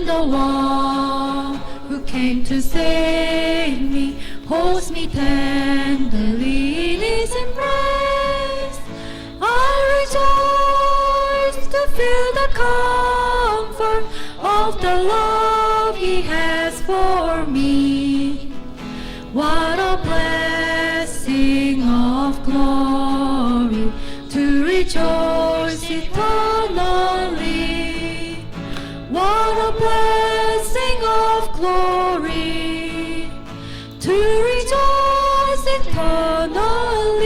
And the one who came to save me holds me tenderly in his embrace. I rejoice to feel the comfort of the love he has for me. What a blessing of glory to rejoice eternally. What a blessing of glory to rejoice eternally.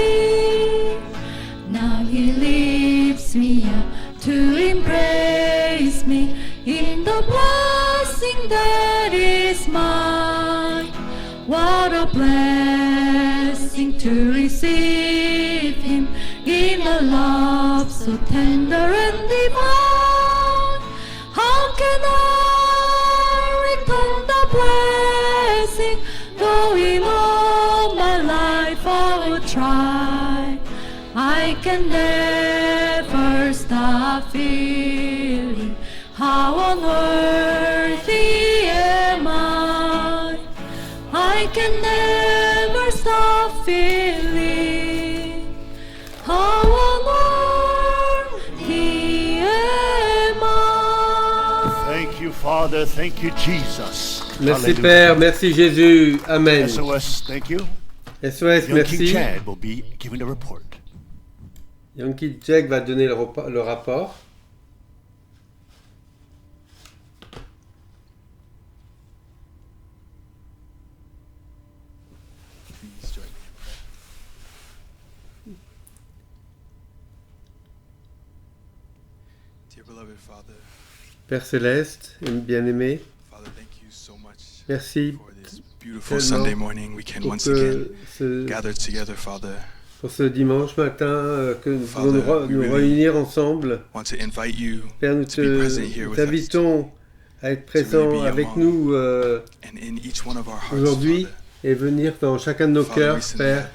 Now he lifts me up to embrace me in the blessing that is mine. What a blessing to receive him in a love so tender and divine. How can I return the blessing, though in all my life I will try? I can never stop feeling how unworthy am I. I can never stop feeling how unworthy am I. Thank you, Father. Thank you, Jesus. Merci Père, merci Jésus. Amen. SOS, thank you. SOS, Young King merci. Chad will be giving a report. Yankee Jack va donner le rapport. Père Céleste, bien-aimé, merci tellement pour ce dimanche matin que nous pouvons nous réunir ensemble. Père, nous t'invitons à être présent avec nous aujourd'hui et venir dans chacun de nos cœurs, Père.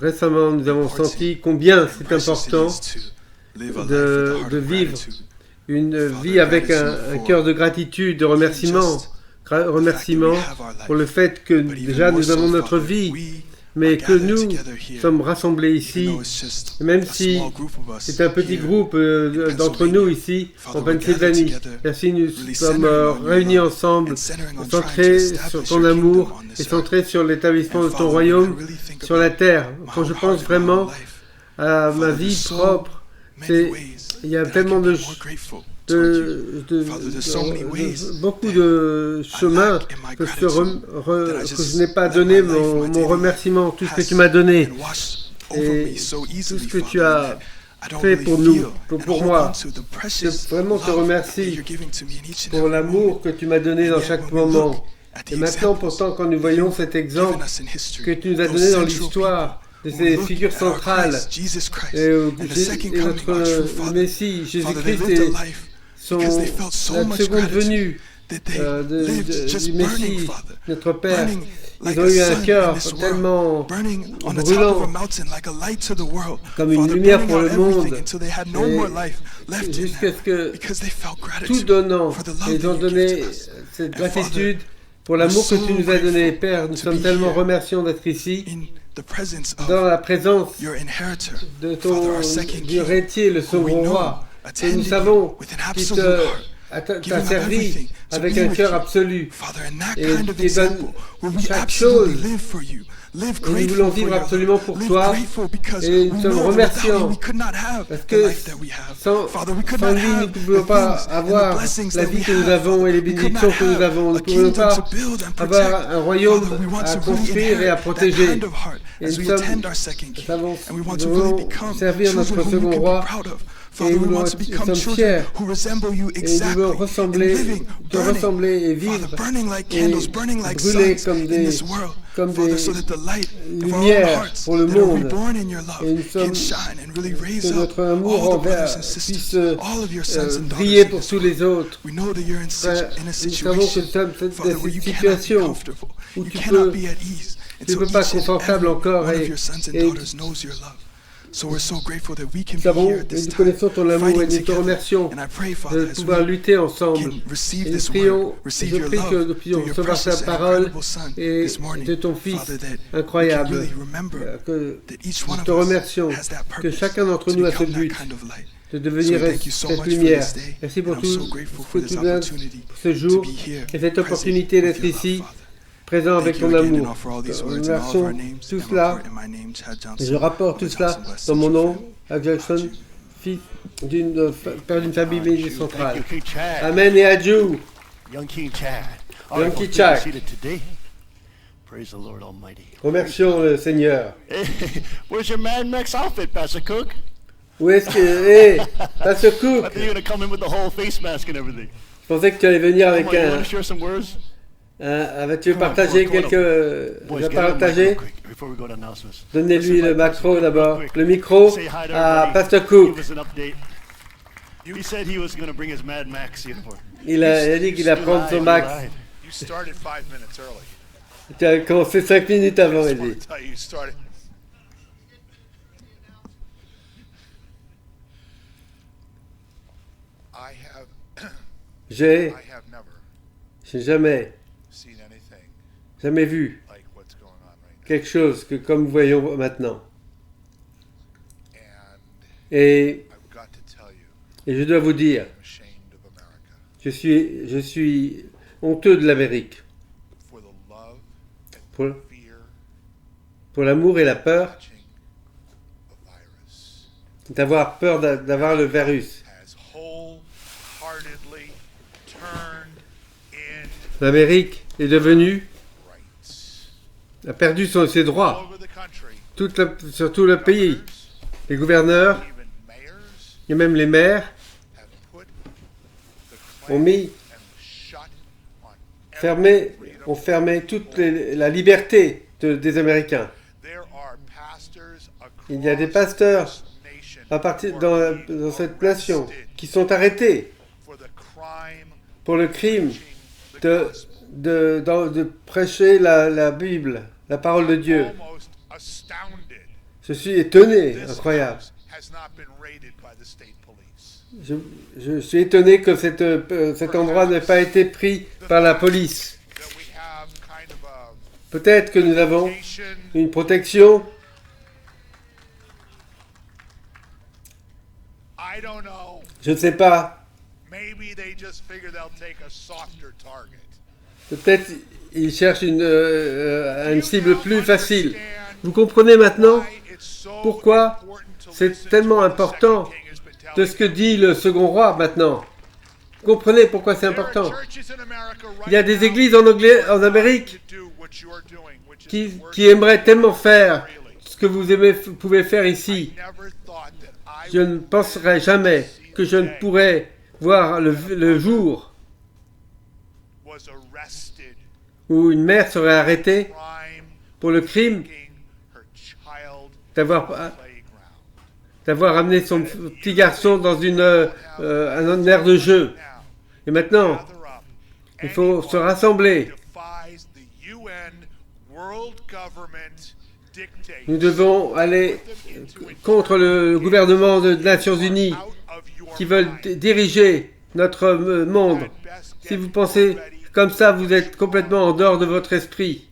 Récemment, nous avons senti combien c'est important de vivre une vie avec un cœur de gratitude, de remerciement pour le fait que déjà nous avons notre vie, mais que nous sommes rassemblés ici, même si c'est un petit groupe d'entre nous ici en Pennsylvanie. Merci, nous sommes réunis ensemble, centrés sur ton amour et centrés sur l'établissement de ton royaume sur la terre. Quand je pense vraiment à ma vie propre, il y a tellement beaucoup de chemins que je n'ai pas donné mon remerciement, tout ce que tu m'as donné et tout ce que tu as fait pour nous, pour moi. Je vraiment te remercie pour l'amour que tu m'as donné dans chaque moment. Et maintenant, pourtant, quand nous voyons cet exemple que tu nous as donné dans l'histoire, de ces figures centrales, et notre Messie, Jésus-Christ, et la seconde venue du Messie, notre Père, ils ont eu un cœur tellement brûlant, comme une lumière pour le monde, jusqu'à ce que, tout donnant, ils ont donné cette gratitude pour l'amour que tu nous as donné. Père, nous sommes tellement remerciants d'être ici, dans la présence de du héritier, le second roi, et nous savons qu'il t'a servi avec un cœur absolu et qui donne chaque chose. Et nous voulons vivre absolument pour toi et nous sommes remerciants parce que sans lui, nous ne pouvions pas avoir la vie que nous avons et les bénédictions que nous avons. Nous ne pouvions pas avoir un royaume à construire et à protéger. Et nous voulons servir notre second roi et nous sommes fiers et nous voulons te ressembler et vivre et brûler comme des lumières pour le monde. Et nous sommes que notre amour envers puisse briller pour tous les autres. Nous savons que nous sommes dans cette situation où tu ne peux pas être confortable encore et Nous savons et nous connaissons ton amour et nous te remercions de pouvoir lutter ensemble. Et je prie que nous puissions recevoir ta parole et de ton Fils incroyable. Que nous te remercions que chacun d'entre nous a ce but de devenir cette lumière. Merci pour tout ce que tu donnes pour ce jour et cette opportunité d'être ici, présent avec ton amour. Nous remercions tout cela et je rapporte tout cela dans mon nom, à Jackson, fils père d'une famille bénie centrale. Amen et adieu. Young King Chad. Young King Chad. Seated today. Praise the Lord Almighty. Remercions le Seigneur. Where's your Mad Max outfit, Pastor Cook? Où est-ce que... Hé, Pastor I Cook, think you're going to come in with the whole face mask and everything. je pensais que tu allais venir avec Come on, you un... want to share some words? Tu veux partager Come on, quelques... Boys, Tu vas get on the mic partager? real quick before we go to announcements. Donnez-lui le macro d'abord. Quick. Le micro Say hi to à everybody. Pastor Cook. Give us an update. He said he was going to bring his Mad Max uniform. Il a dit qu'il allait prendre son max. You started 5 minutes early. Tu as commencé 5 minutes avant, I il just want dit. to tell you, you started. J'ai I have never jamais seen anything vu like what's going on right now. quelque chose que comme nous voyons maintenant. And Et, I've got to tell you, et je dois vous dire, I'm ashamed of America je suis honteux de l'Amérique for the love and pour, fear pour l'amour et la peur touching a virus d'avoir peur d'avoir le virus. has wholeheartedly turned in L'Amérique est devenue, rights. a perdu ses All droits, over the country, sur tout le pays. governors, Les gouverneurs even mayors, et même les maires have put the ont clamp mis, and the shut on fermé, ont fermé toute la liberté des Américains. There are pastors Il y a des across pasteurs this nation à partir who are being dans cette nation arrested qui sont arrêtés for the crime pour le crime of preaching the gospel. de prêcher la Bible, la parole de Dieu. Almost astounded. Je suis étonné, This incroyable. house has not been raided by the state police. Je suis étonné que cet endroit n'ait pas été pris par la police. That we have kind of a Peut-être que nous avons nation. une protection, I don't know. je ne sais pas. Maybe they just figure they'll take a softer target. Peut-être ils cherchent une cible plus facile. Vous comprenez maintenant pourquoi c'est tellement important de ce que dit le second roi maintenant. Vous comprenez pourquoi c'est important. Il y a des églises en Amérique qui aimeraient tellement faire ce que vous pouvez faire ici. Je ne penserais jamais que je ne pourrais voir le jour où une mère serait arrêtée pour le crime d'avoir amené son petit garçon dans un aire de jeu. Et maintenant, il faut se rassembler. Nous devons aller contre le gouvernement des Nations Unies qui veulent diriger notre monde. Si vous pensez comme ça, vous êtes complètement en dehors de votre esprit.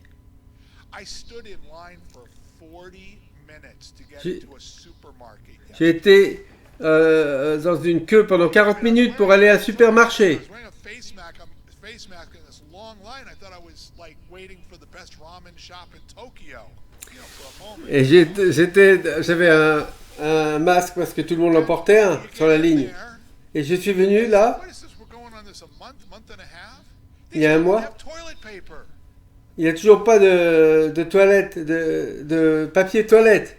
J'ai été dans une queue pendant 40 minutes pour aller à un supermarché. Et j'avais un masque parce que tout le monde en portait un sur la ligne. Et je suis venu là, il y a un mois. Il n'y a toujours pas de toilette, de papier toilette.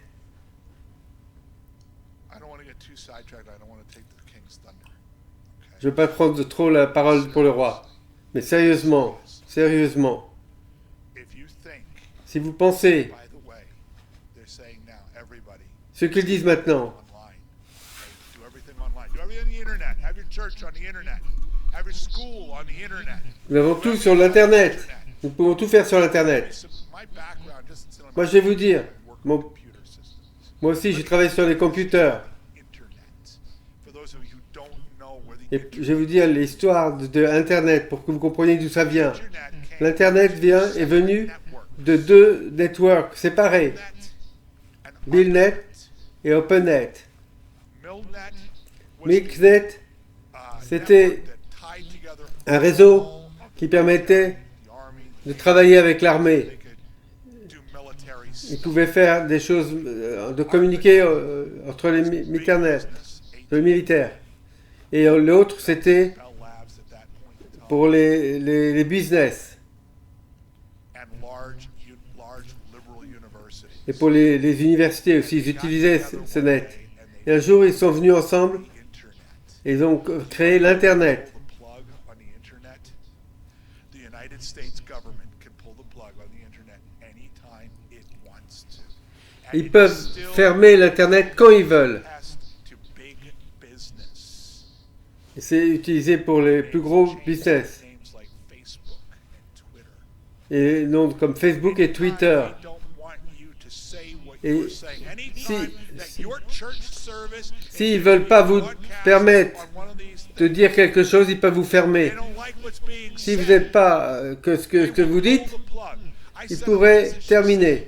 Je ne veux pas prendre trop la parole pour le roi. Mais sérieusement, si vous pensez ce qu'ils disent maintenant, nous avons tout sur l'Internet. Nous pouvons tout faire sur l'Internet. Moi, je vais vous dire, mon Moi aussi, je travaille sur les computers. Et je vais vous dire l'histoire de Internet pour que vous compreniez d'où ça vient. L'Internet est venu de deux networks séparés, Billnet et OpenNet. Milknet, c'était un réseau qui permettait de travailler avec l'armée. Ils pouvaient faire des choses, de communiquer entre les militaires. Et l'autre, c'était pour les business. Et pour les universités aussi, ils utilisaient ce net. Et un jour, ils sont venus ensemble et ils ont créé l'Internet. Ils peuvent fermer l'Internet quand ils veulent. Et c'est utilisé pour les plus gros business. Et non comme Facebook et Twitter. Et s'ils ne veulent pas vous permettre de dire quelque chose, ils peuvent vous fermer. Si vous n'êtes pas que ce que vous dites, ils pourraient terminer.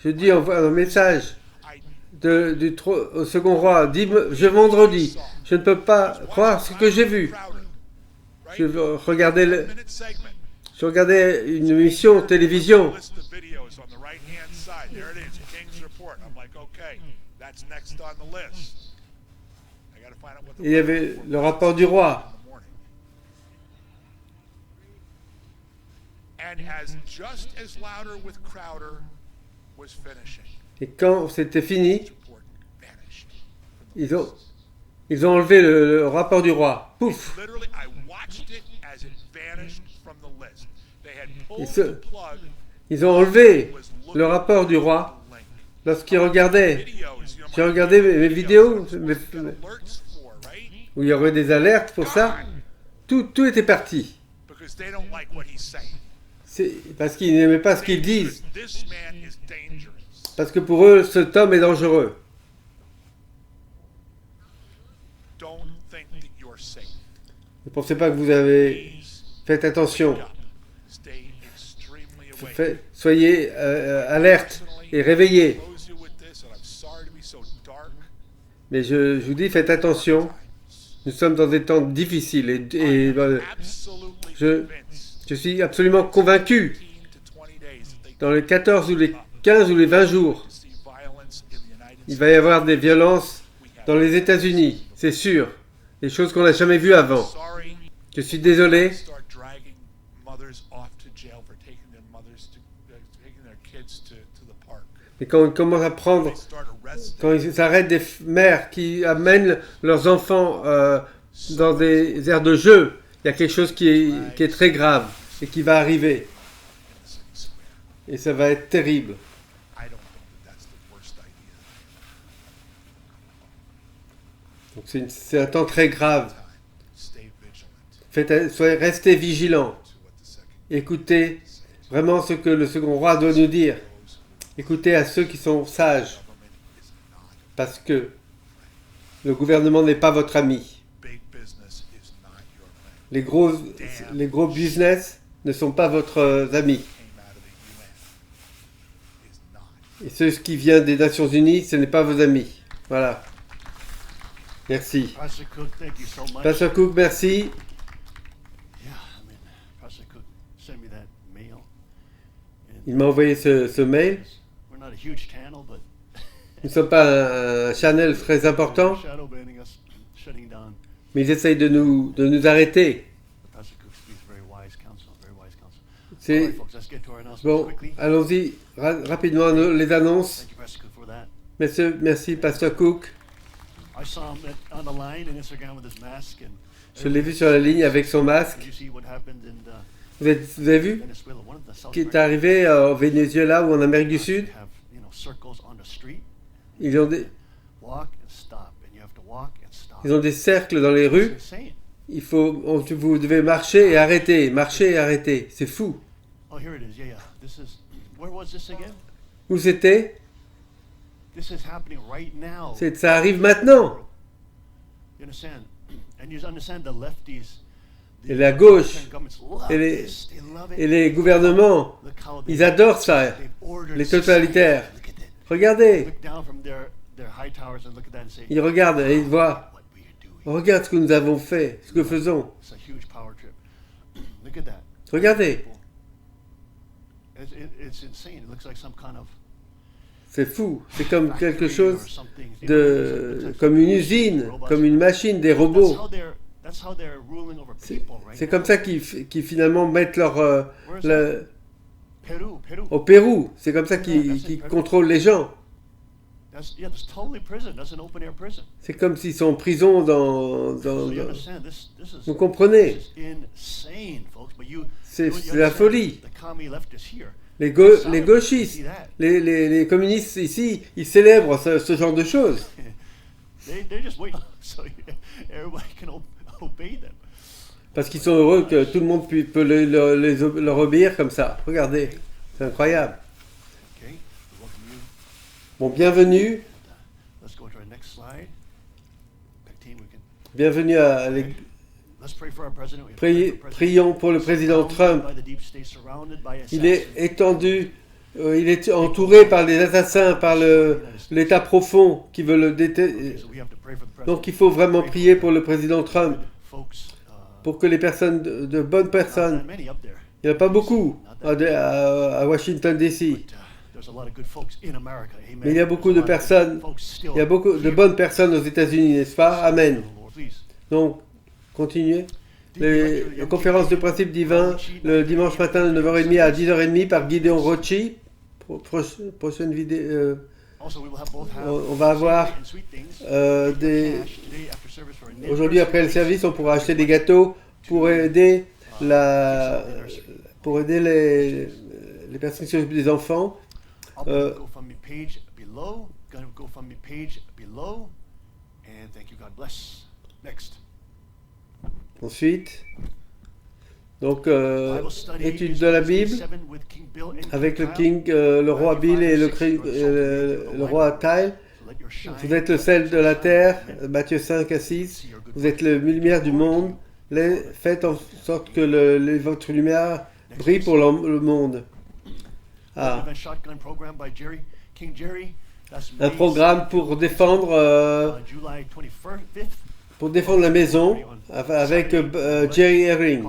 Je dis un message au second roi, vendredi, je ne peux pas croire ce que j'ai vu. Je regardais une émission télévision. Et il y avait le rapport du roi. Et quand c'était fini, ils ont enlevé le rapport du roi. Pouf! Ils ont enlevé le rapport du roi lorsqu'ils regardaient. J'ai regardé mes vidéos où il y aurait des alertes pour ça. Tout était parti. C'est parce qu'ils n'aimaient pas ce qu'ils disent. Parce que pour eux, cet homme est dangereux. Ne pensez pas que vous avez... Faites attention. Soyez alerte et réveillés. Mais je vous dis, faites attention. Nous sommes dans des temps difficiles et je suis absolument convaincu. Dans les 14 ou les 15 ou les 20 jours, il va y avoir des violences dans les États-Unis, c'est sûr. Des choses qu'on n'a jamais vues avant. Je suis désolé. Mais quand on commence à prendre, quand ils arrêtent des mères qui amènent leurs enfants dans des aires de jeu, il y a quelque chose qui est très grave et qui va arriver. Et ça va être terrible. Donc c'est un temps très grave. Restez vigilants. Écoutez vraiment ce que le second roi doit nous dire. Écoutez à ceux qui sont sages. Parce que le gouvernement n'est pas votre ami. Les gros business ne sont pas votre amis. Et ce qui vient des Nations Unies, ce n'est pas vos amis. Voilà. Merci. Pastor Cook, merci. Il m'a envoyé ce mail. Nous ne sommes pas un channel très important, mais ils essayent de nous arrêter. Bon, allons-y rapidement les annonces. Merci, Pasteur Cook. Je l'ai vu sur la ligne avec son masque. Vous avez vu ce qui est arrivé au Venezuela ou en Amérique du Sud? Ils ont des cercles dans les rues. Vous devez marcher et arrêter. C'est fou. Où c'était? This is happening right now. Ça arrive maintenant. You understand? And you understand the lefties. Et la gauche et les gouvernements, ils adorent ça, les totalitaires. Regardez, ils regardent et ils voient. Regarde ce que nous avons fait, ce que faisons. Regardez. C'est fou, c'est comme quelque chose comme une usine, comme une machine, des robots. C'est comme ça qu'ils finalement mettent au Pérou, c'est comme ça qu'ils contrôlent les gens. C'est comme s'ils sont en prison Vous comprenez? C'est la folie. Les gauchistes, les communistes ici, ils célèbrent ce genre de choses. Parce qu'ils sont heureux que tout le monde peut leur obéir comme ça. Regardez, c'est incroyable. Bon, bienvenue. Bienvenue à l'église. Prions pour le président Trump. Il est il est entouré par les assassins, par l'État profond qui veut le détruire. Donc il faut vraiment prier pour le président Trump, pour que les personnes, de bonnes personnes, il n'y en a pas beaucoup à Washington DC, mais il y a beaucoup de personnes, il y a beaucoup de bonnes personnes aux États-Unis, n'est-ce pas? Amen. Donc, continuez. Les conférences de principe divin, le dimanche matin de 9h30 à 10h30 par Gideon Rochi. Prochaine vidéo. On va avoir aujourd'hui après le service, on pourra acheter des gâteaux pour aider les personnes qui s'occupent des enfants. Ensuite, donc étude de la Bible avec le roi Bill et le roi Kyle. Vous êtes le sel de la terre, Matthieu 5 à 6. Vous êtes la lumière du monde. Faites en sorte que votre lumière brille pour le monde. Ah. Un programme pour défendre la maison avec Jerry Herring.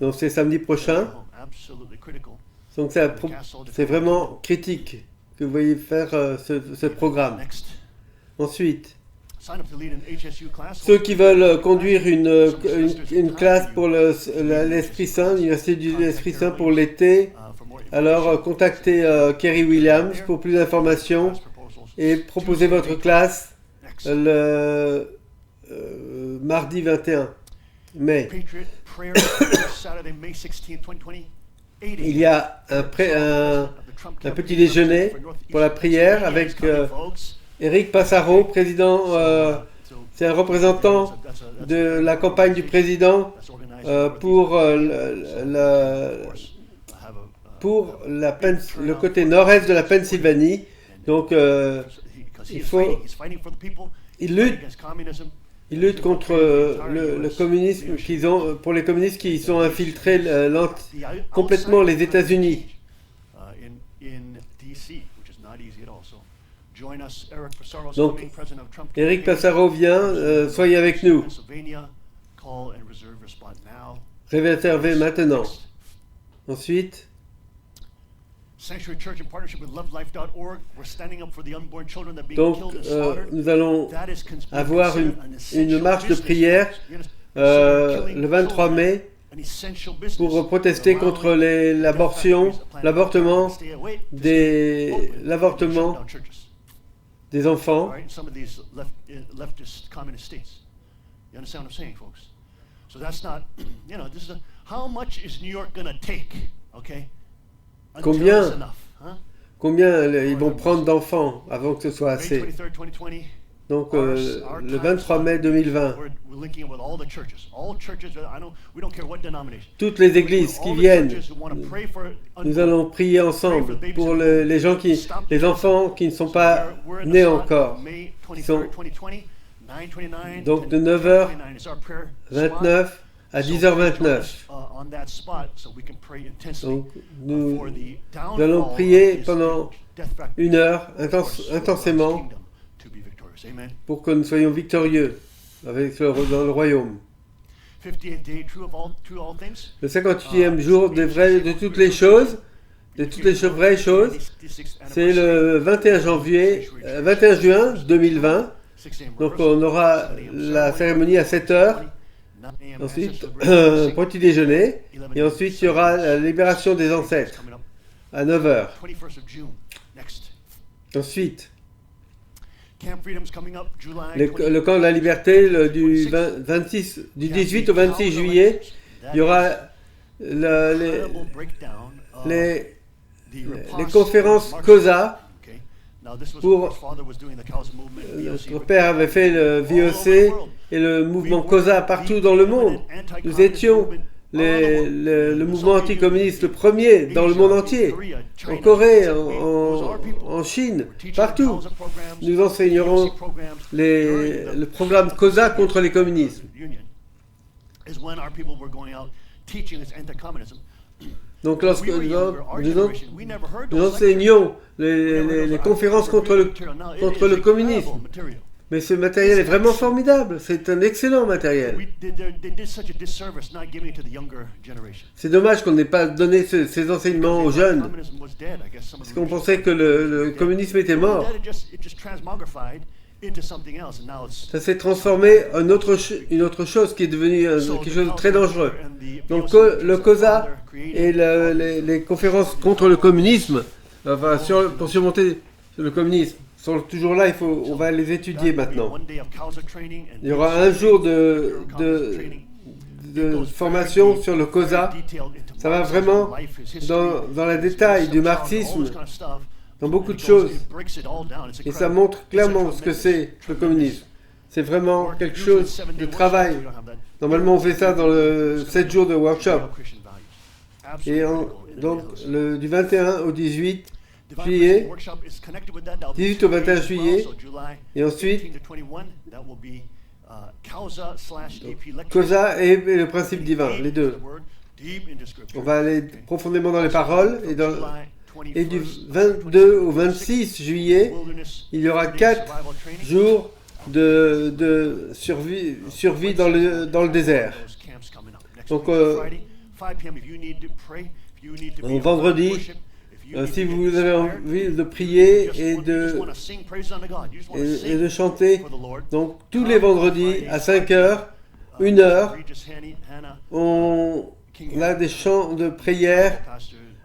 Donc c'est samedi prochain. Donc c'est vraiment critique que vous voyez faire ce programme. Ensuite, ceux qui veulent conduire une classe pour l'Esprit Saint, l'Université de l'Esprit Saint pour l'été, alors contactez Kerry Williams pour plus d'informations et proposez votre classe le mardi 21 mai. Il y a un petit déjeuner pour la prière avec Eric Passaro, président, c'est un représentant de la campagne du président pour le côté nord-est de la Pennsylvanie. Donc, il lutte contre le communisme pour les communistes qui ont infiltré complètement les États-Unis. Donc, Eric Passaro vient, soyez avec nous. Réservez maintenant. Ensuite, donc, nous allons avoir une marche de prière le 23 mai pour protester contre l'avortement des enfants. Combien ils vont prendre d'enfants avant que ce soit assez? Donc le 23 mai 2020, we're linking up with all the churches. All churches, we don't care what denomination. toutes les églises qui All the viennent, churches who want to pray for nous allons prier ensemble pour les enfants qui ne sont pas nés encore. Qui sont donc de 9h29 à 10h29. Donc nous allons prier pendant 1 heure intensément pour que nous soyons victorieux dans le royaume. Le 58e jour de toutes les choses, vraies choses, c'est le 21 juin 2020. Donc on aura la cérémonie à 7h, ensuite petit déjeuner, et ensuite il y aura la libération des ancêtres à 9h. Ensuite, le camp de la liberté du 18 au 26 juillet, il y aura les conférences COSA. Notre père avait fait le VOC et le mouvement COSA partout dans le monde. Nous étions le mouvement anticommuniste le premier dans le monde entier, en Corée, en Chine, partout. Nous enseignerons le programme COSA contre les communismes. Donc lorsque nous enseignons les conférences contre le communisme, mais ce matériel est vraiment formidable, c'est un excellent matériel. C'est dommage qu'on n'ait pas donné ces enseignements aux jeunes, parce qu'on pensait que le communisme était mort. Ça s'est transformé en une autre chose qui est devenue quelque chose de très dangereux. Donc le COSA et les conférences contre le communisme, pour surmonter le communisme, sont toujours là, on va les étudier maintenant. Il y aura un jour de formation sur le COSA. Ça va vraiment dans le détail du marxisme, dans beaucoup de choses. Et ça montre clairement ce que c'est le communisme. C'est vraiment quelque chose de travail. Normalement, on fait ça dans le 7 jours de workshop. Et donc, du 21 au 18 juillet, 18 au 21 juillet, et ensuite, COSA et le principe divin, les deux. On va aller profondément dans les paroles, et du 22 au 26 juillet, il y aura 4 jours de survie dans le désert. Donc, vendredi, si vous avez envie de prier et de chanter, donc tous les vendredis à 5h, 1 heure, on a des chants de prière,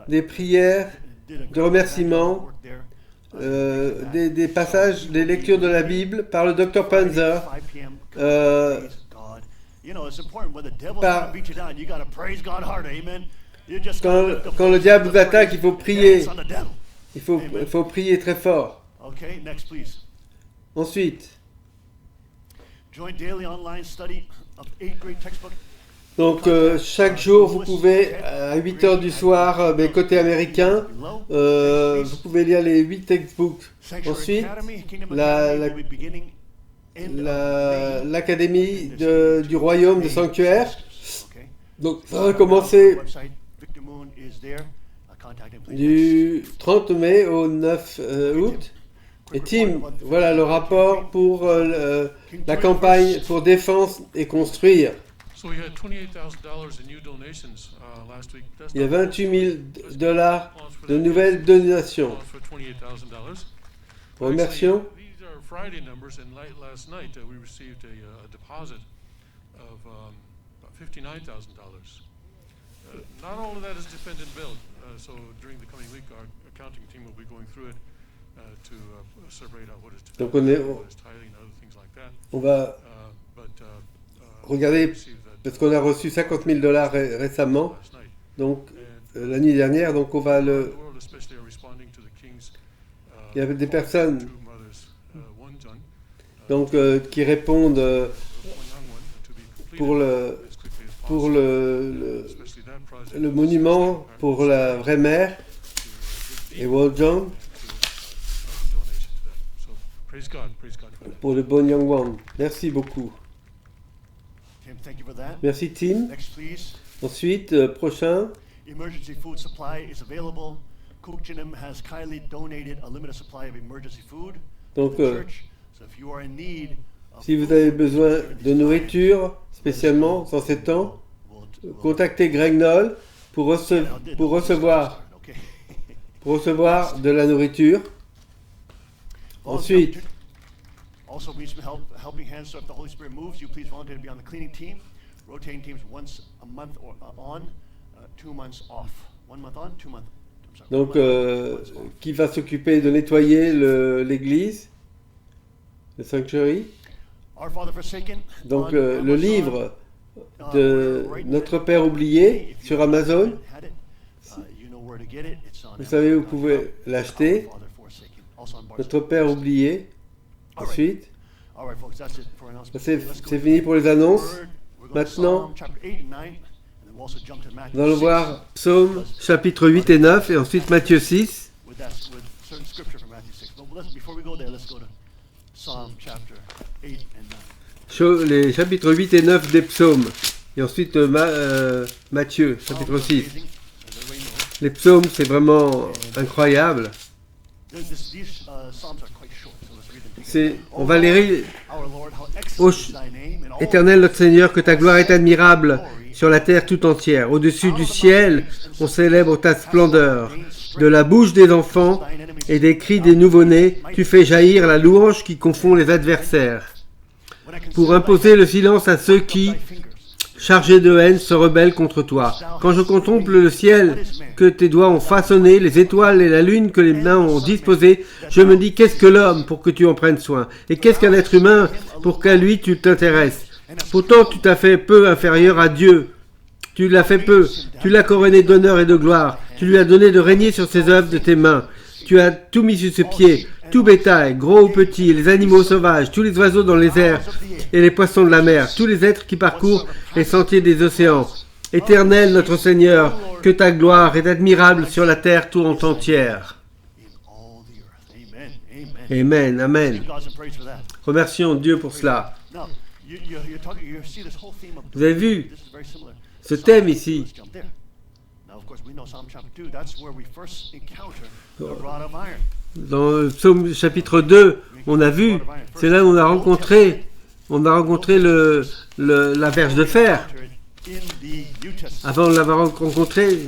des prières, de remerciements, des passages, des lectures de la Bible par le Dr Panzer. Quand le diable vous attaque, il faut prier. Il faut prier très fort. Ensuite, donc chaque jour, vous pouvez, à 8h du soir, mais côté américain, vous pouvez lire les 8 textbooks. Ensuite, l'académie du royaume de sanctuaire. Donc ça va commencer du 30 mai au 9 août. Et Tim, voilà le rapport pour la campagne pour défense et construire. Il y a $28 000 de nouvelles donations. Remercions. Not all of that is defend and build. So during the coming week, our accounting team will be going through it to separate out what is defend, what is tithing, and other things like that. On va regarder, parce qu'on a reçu $50 000 récemment, donc l'année dernière, donc on va il y avait des personnes donc qui répondent pour le monument pour la vraie mère et World John pour le bon Young One. Merci beaucoup. Tim, thank you for that. Merci Tim. Next, please. Ensuite, prochain. Emergency food supply is available. Cook Jinim has kindly donated a limited supply of emergency food Donc, to the church. So if you are in need of si vous food avez besoin during de this nourriture, spécialement dans ces temps, contactez Greg Knoll pour recevoir de la nourriture. Ensuite, also we need some helping hands. So if the Holy Spirit moves, you please volunteer to be on the cleaning team. Rotating teams once a month or on, 2 months off. 1 month on, 2 months. donc, qui va s'occuper de nettoyer l'église, le sanctuary. Our Father Forsaken. Donc, le livre de Notre Père oublié sur Amazon. Vous savez où vous pouvez l'acheter. Notre Père oublié. Ensuite, c'est fini pour les annonces. Maintenant, nous allons voir Psaume chapitre 8 et 9 et ensuite Matthieu 6. Les chapitres 8 et 9 des psaumes. Et ensuite Matthieu chapitre 6. Les psaumes, c'est vraiment incroyable. On va les lire. Ô Éternel notre Seigneur, que ta gloire est admirable sur la terre tout entière. Au-dessus du ciel, on célèbre ta splendeur. De la bouche des enfants et des cris des nouveau-nés, tu fais jaillir la louange qui confond les adversaires. Pour imposer le silence à ceux qui, chargés de haine, se rebellent contre toi. Quand je contemple le ciel que tes doigts ont façonné, les étoiles et la lune que les mains ont disposées, je me dis, qu'est-ce que l'homme pour que tu en prennes soin? Et qu'est-ce qu'un être humain pour qu'à lui tu t'intéresses? Pourtant tu t'as fait peu inférieur à Dieu. Tu l'as fait peu, tu l'as couronné d'honneur et de gloire, tu lui as donné de régner sur ses œuvres de tes mains. Tu as tout mis sur ses pieds, tout bétail, gros ou petit, les animaux sauvages, tous les oiseaux dans les airs et les poissons de la mer, tous les êtres qui parcourent les sentiers des océans. Éternel notre Seigneur, que ta gloire est admirable sur la terre tout entière. Amen, amen. Remercions Dieu pour cela. Vous avez vu ce thème ici. Dans le psaume chapitre 2, on a vu, c'est là où on a rencontré la verge de fer. Avant de l'avoir rencontré,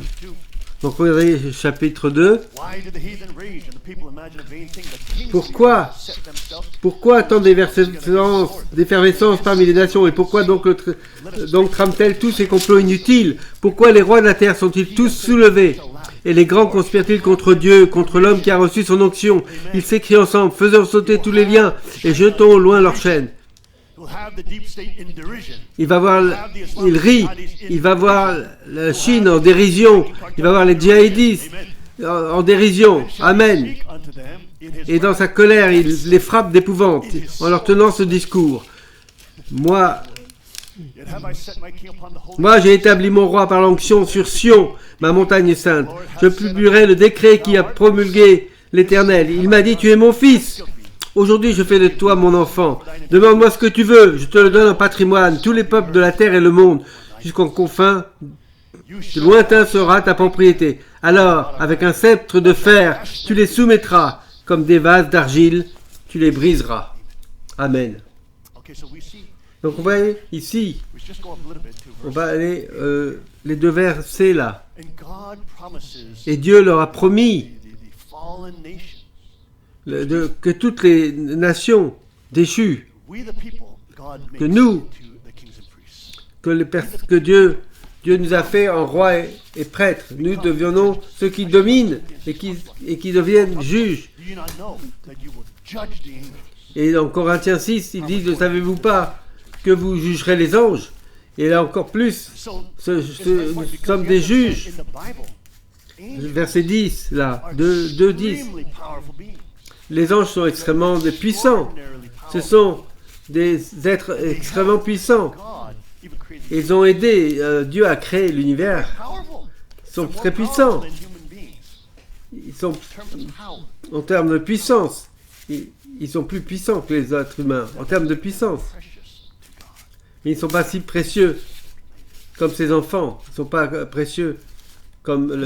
donc regardez chapitre 2. Pourquoi tant d'effervescence parmi les nations? Et pourquoi donc trament-elles tous ces complots inutiles? Pourquoi les rois de la terre sont-ils tous soulevés? Et les grands conspirent-ils contre Dieu, contre l'homme qui a reçu son onction? Ils s'écrient ensemble, faisons sauter tous les liens et jetons au loin leurs chaînes. Il rit, il va voir la Chine en dérision, il va voir les djihadistes en dérision. Amen. Et dans sa colère, il les frappe d'épouvante en leur tenant ce discours. Moi, j'ai établi mon roi par l'onction sur Sion, ma montagne sainte. Je publierai le décret qui a promulgué l'Éternel. Il m'a dit, tu es mon fils. Aujourd'hui, je fais de toi mon enfant. Demande-moi ce que tu veux, je te le donne en patrimoine. Tous les peuples de la terre et le monde, jusqu'en confins lointain sera ta propriété. Alors, avec un sceptre de fer, tu les soumettras. Comme des vases d'argile, tu les briseras. Amen. Donc, on va aller ici. On va aller les 2 versets là. Et Dieu leur a promis que toutes les nations déchues, que Dieu nous a fait en roi et prêtre. Nous devenons ceux qui dominent et qui deviennent juges. Et dans Corinthiens 6, il dit, ne savez-vous pas que vous jugerez les anges? Et là encore plus, nous sommes des juges. Verset 10, là, 2, 10. Les anges sont extrêmement puissants. Ce sont des êtres extrêmement puissants. God even created Ils ont aidé, Dieu a créé l'univers. powerful. Ils sont They're more très powerful puissants. than human beings. Ils sont, In terms of power. en termes de puissance, ils sont plus puissants que les êtres humains, en termes de puissance. Precious to God. Mais ils ne sont pas si précieux comme ces enfants. Ils ne sont pas précieux comme, God was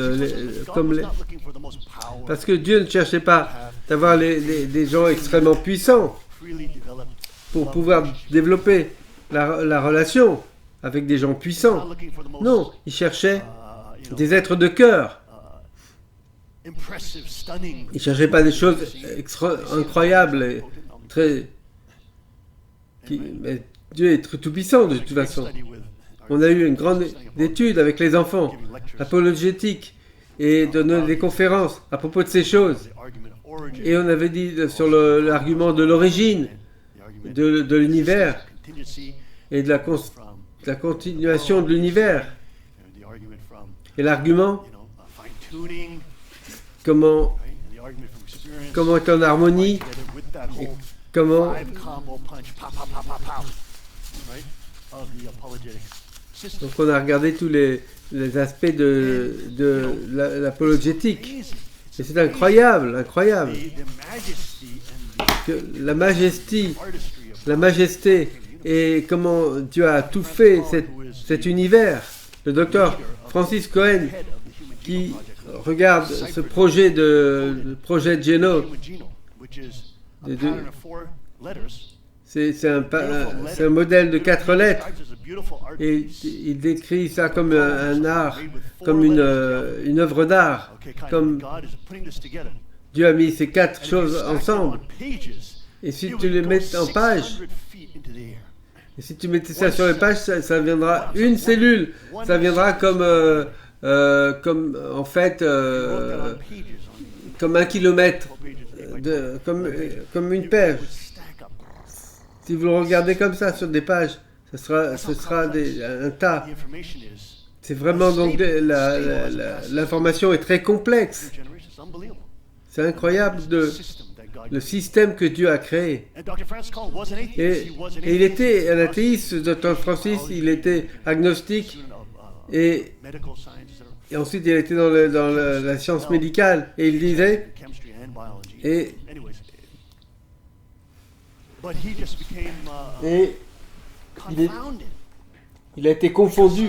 not looking for the most power. Parce que Dieu ne cherchait pas d'avoir des gens extrêmement puissants Freely developed. pour pouvoir développer la relation avec des gens Not puissants. looking for the most Non, il cherchait you know, des êtres de cœur. impressive, stunning. Il ne cherchait pas des choses incroyables et très... mais Dieu est tout puissant de toute façon. On a eu une grande étude avec les enfants, apologétique, et donné des conférences à propos de ces choses. Et on avait dit sur l'argument de l'origine de l'univers et de la continuation de l'univers. Et l'argument, comment être en harmonie, et comment donc on a regardé tous les aspects de l'apologétique. Et c'est incroyable, incroyable. Que la majesté et comment Dieu a tout fait, cet univers. Le docteur Francis Cohen, qui regarde ce projet de Génome, c'est un modèle de 4 lettres. Et il décrit ça comme un art, comme une œuvre d'art, comme Dieu a mis ces 4 choses ensemble. Et si tu les mets en page, et si tu mettais ça sur les pages, ça viendra une cellule, ça viendra comme en fait comme 1 kilomètre, comme une page. Si vous le regardez comme ça sur des pages, ce sera un tas. C'est vraiment donc l'information est très complexe. C'est incroyable le système que Dieu a créé. Et il était un athéiste, Dr. Francis, il était agnostique et ensuite il était dans la science médicale et il disait il a été confondu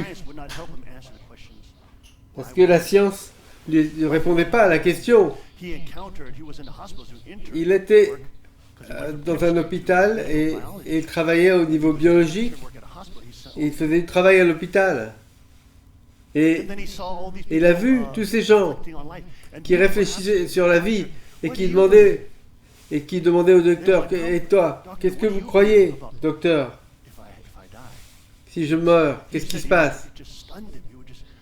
parce que la science ne répondait pas à la question. Il était dans un hôpital et il travaillait au niveau biologique et il faisait du travail à l'hôpital. Et il a vu tous ces gens qui réfléchissaient sur la vie et qui demandaient au docteur, et toi, qu'est-ce que vous croyez, docteur? Si je meurs, qu'est-ce qui se passe?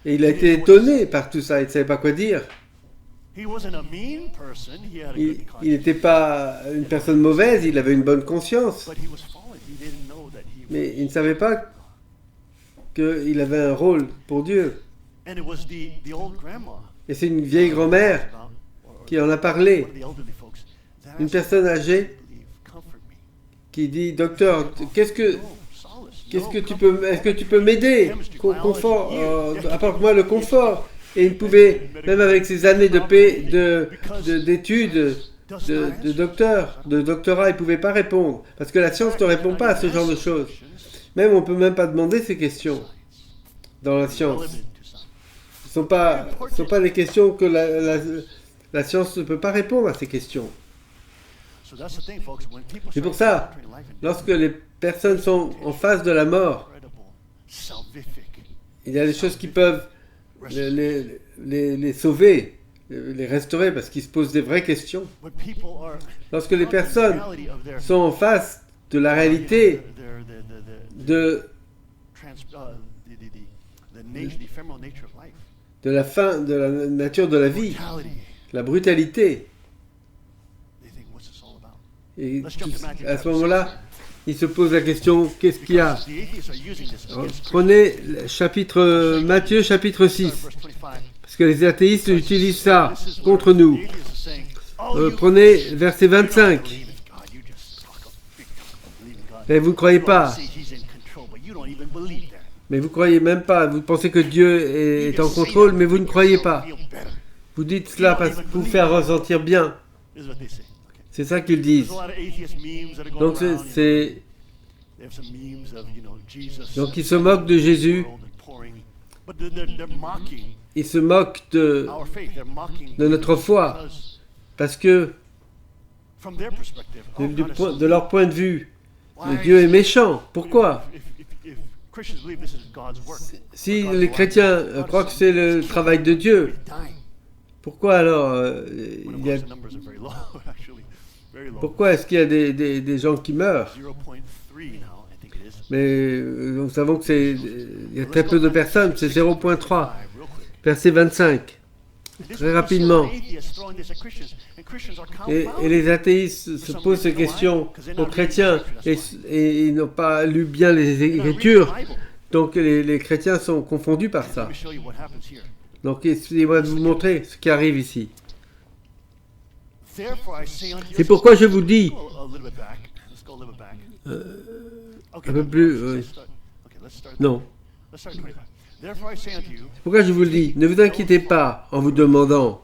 Et il a été étonné par tout ça, il ne savait pas quoi dire. Il n'était pas une personne mauvaise, il avait une bonne conscience. Mais il ne savait pas qu'il avait un rôle pour Dieu. Et c'est une vieille grand-mère qui en a parlé. Une personne âgée qui dit, docteur, est-ce que tu peux m'aider? Apporte-moi le confort. Et il pouvait, même avec ses années d'études, de doctorat, il ne pouvait pas répondre. Parce que la science ne répond pas à ce genre de choses. Même on ne peut même pas demander ces questions dans la science. Ce ne sont pas les questions que la science ne peut pas répondre à ces questions. C'est pour ça, lorsque les personnes sont en face de la mort, il y a des choses qui peuvent les sauver, les restaurer, parce qu'ils se posent des vraies questions. Lorsque les personnes sont en face de la réalité de la fin de la nature de la vie, la brutalité, et à ce moment-là, il se pose la question, qu'est-ce qu'il y a? Prenez Matthieu chapitre 6, parce que les athéistes utilisent ça contre nous. Mais vous ne croyez You pas. see he's in control, but you don't even believe that. Mais vous ne croyez même pas. Vous pensez que Dieu est en contrôle, mais vous ne croyez pas. Vous dites cela pour vous faire ressentir bien. This is what they say. Okay. C'est ça qu'ils disent. There's a lot of atheist memes that are going Donc around, c'est They have some memes of, Jesus. donc ils se moquent de Jésus. But they're mocking Ils se moquent our faith. They're mocking de notre foi. because Parce que from their perspective, de leur point de vue, why Dieu est is- méchant. Pourquoi? If Christians believe this is God's work, Si God's les work, chrétiens God croient is que c'est le travail de Dieu, dying. pourquoi alors When of il y a- course the numbers are very low, actually, very low. pourquoi est-ce qu'il y a des gens qui meurent? 0.3 now, I think it is. Mais nous savons que il y a très peu de personnes, c'est 0,3. Real quick. Verset 25. This Très is rapidement. atheists throwing this at Christians, and Christians are Et confounded. les athéistes se posent ces questions aux chrétiens et ils n'ont pas lu bien les They're not reading Écritures. the Bible. Donc les chrétiens sont confondus par Let ça. me show you what happens here. Donc excusez-moi de vous montrer ce qui arrive ici. Therefore I say unto you. C'est pourquoi je vous dis, Go a little bit back. Let's go a little bit back. Okay, un peu let's plus, start- okay, let's start. non. Let's start 25. Therefore I say unto you, Pourquoi je vous le dis, ne vous inquiétez pas en vous demandant,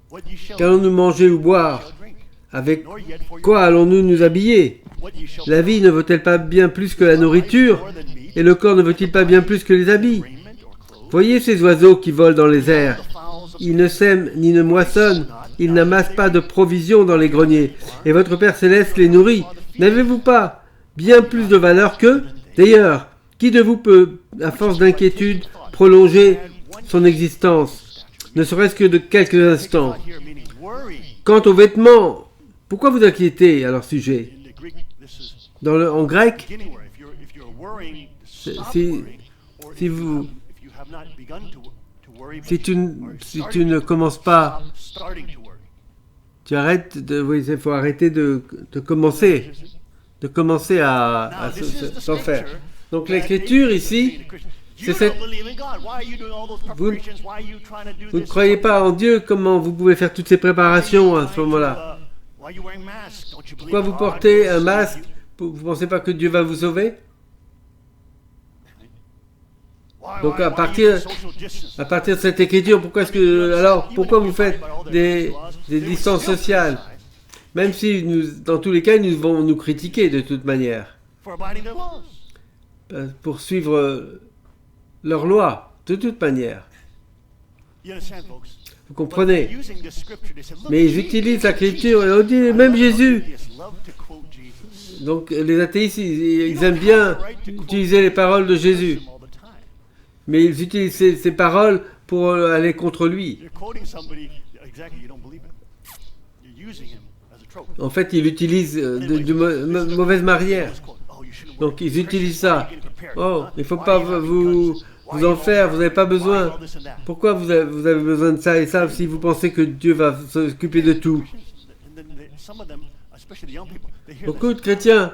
what ye shall qu'allons-nous manger ou boire? shall drink, Avec nor yet for your quoi allons-nous nous habiller? what ye shall La vie ne vaut-elle pas bien plus que la nourriture? more than meat, Et le corps ne vaut-il pas bien plus que les habits? raiment or clothes, Voyez ces oiseaux qui volent dans les airs. the fowls of Ils ne sèment ni ne moissonnent, ils n'amassent pas de provisions dans les greniers, et votre Père Céleste les nourrit. N'avez-vous pas bien plus de valeur qu'eux? D'ailleurs, qui de vous peut, à force d'inquiétude, prolonger son existence, ne serait-ce que de quelques instants? here meaning worry. Quant aux vêtements, pourquoi vous inquiétez à leur sujet? In the Greek, this is En grec, beginning where if you're worrying, stop si- worrying, or si if vous- you have not begun to worry, si but tu, you n- are si starting tu ne to- commences pas, stop starting to worry. tu arrêtes de, oui, il faut arrêter de commencer à Now, this is the s'en faire. scripture Donc that l'écriture they- ici, You c'est don't cette... believe in God. Why are you doing all those preparations? Why are you trying to do Vous ne this? croyez pas en Dieu, comment vous pouvez faire toutes ces préparations à ce moment-là? Why are you wearing masks? Don't you believe Pourquoi vous God portez will un save masque? you? Vous ne pensez pas que Dieu va vous sauver? Donc Why à you partir social distance? de cette écriture, pourquoi vous faites des distances sociales? Même si dans tous les cas, ils vont nous critiquer de toute manière, For abiding their laws. pour suivre leurs lois, de toute manière. You understand, folks? Vous comprenez? But using this scripture, they said, look, Mais ils Jesus, utilisent la Jesus. écriture et on dit même Jésus. Atheists love to quote Jesus. Donc les athéistes, ils aiment bien utiliser les paroles de Jésus, Him all the time. mais ils utilisent ces paroles pour aller contre lui. You're quoting somebody, exactly, you don't believe him. You're using him as a trope. En fait, ils l'utilisent de mauvaise manière. Oh, you shouldn't Donc worry. ils utilisent ça. Getting prepared, Oh, huh? il ne faut Why pas you having vous guns? Why you en faire, vous n'avez pas Why besoin. all this and that? Pourquoi vous avez besoin de ça et ça si vous pensez que Dieu va s'occuper de tout? And then some of them, especially the young people, they hear Beaucoup this. de chrétiens,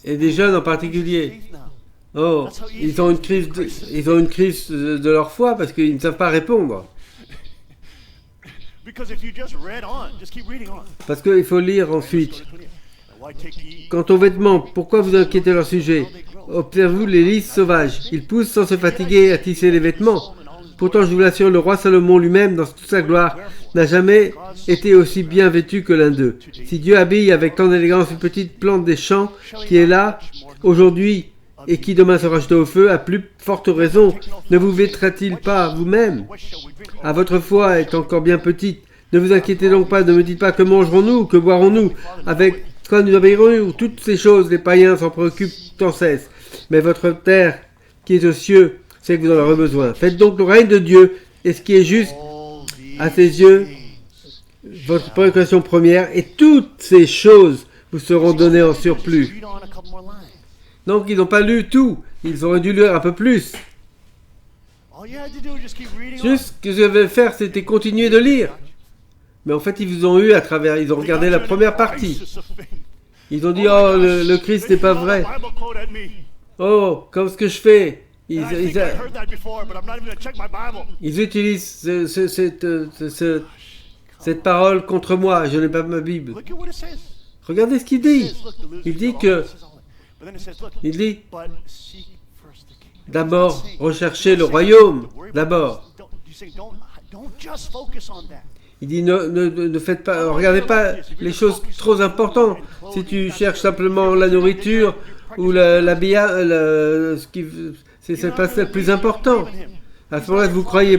et des jeunes en particulier, Faith now. oh, ils ont une crise de leur foi parce qu'ils ne savent pas répondre. Because if you just read on, just keep reading on. Parce qu'il faut lire ensuite. Why take ye? Quant aux vêtements, pourquoi vous inquiétez leur sujet? Observez-vous les lys sauvages. Ils poussent sans se fatiguer à tisser les vêtements. Pourtant, je vous l'assure, le roi Salomon lui-même, dans toute sa gloire, n'a jamais été aussi bien vêtu que l'un d'eux. Si Dieu habille avec tant d'élégance une petite plante des champs qui est là aujourd'hui et qui demain sera jetée au feu, à plus forte raison, ne vous vêtera-t-il pas vous-même? What shall we drink? Ah, votre foi est encore bien petite. Ne vous inquiétez donc pas, ne me dites pas que mangerons-nous, que boirons-nous, avec quoi nous habillerons-nous. Toutes ces choses, les païens s'en préoccupent sans cesse. Mais votre terre, qui est aux cieux, sait que vous en aurez besoin. Faites donc le règne de Dieu, et ce qui est juste All these à ses yeux, votre préoccupation première, et toutes ces choses vous seront données en surplus. Read on a couple more lines. Donc ils n'ont pas lu tout, ils auraient dû lire un peu plus. All you had to do was just keep reading Juste ce que je devais faire, c'était continuer de lire. Mais en fait, ils vous ont eu à travers, ils ont on. regardé la première partie. Ils ont dit, oh, le Christ n'est pas vrai. Oh, comme ce que je fais. Ils utilisent cette parole contre moi. Je n'ai pas ma Bible. Regardez ce qu'il dit. Il dit que But then it says, look, Il dit, but seek first the kingdom. d'abord, recherchez le royaume, d'abord. Don't just focus on that. Il dit, ne faites pas, regardez pas les choses trop importantes. Si tu cherches simplement la nourriture ou c'est pas le plus important. À ce moment-là, vous croyez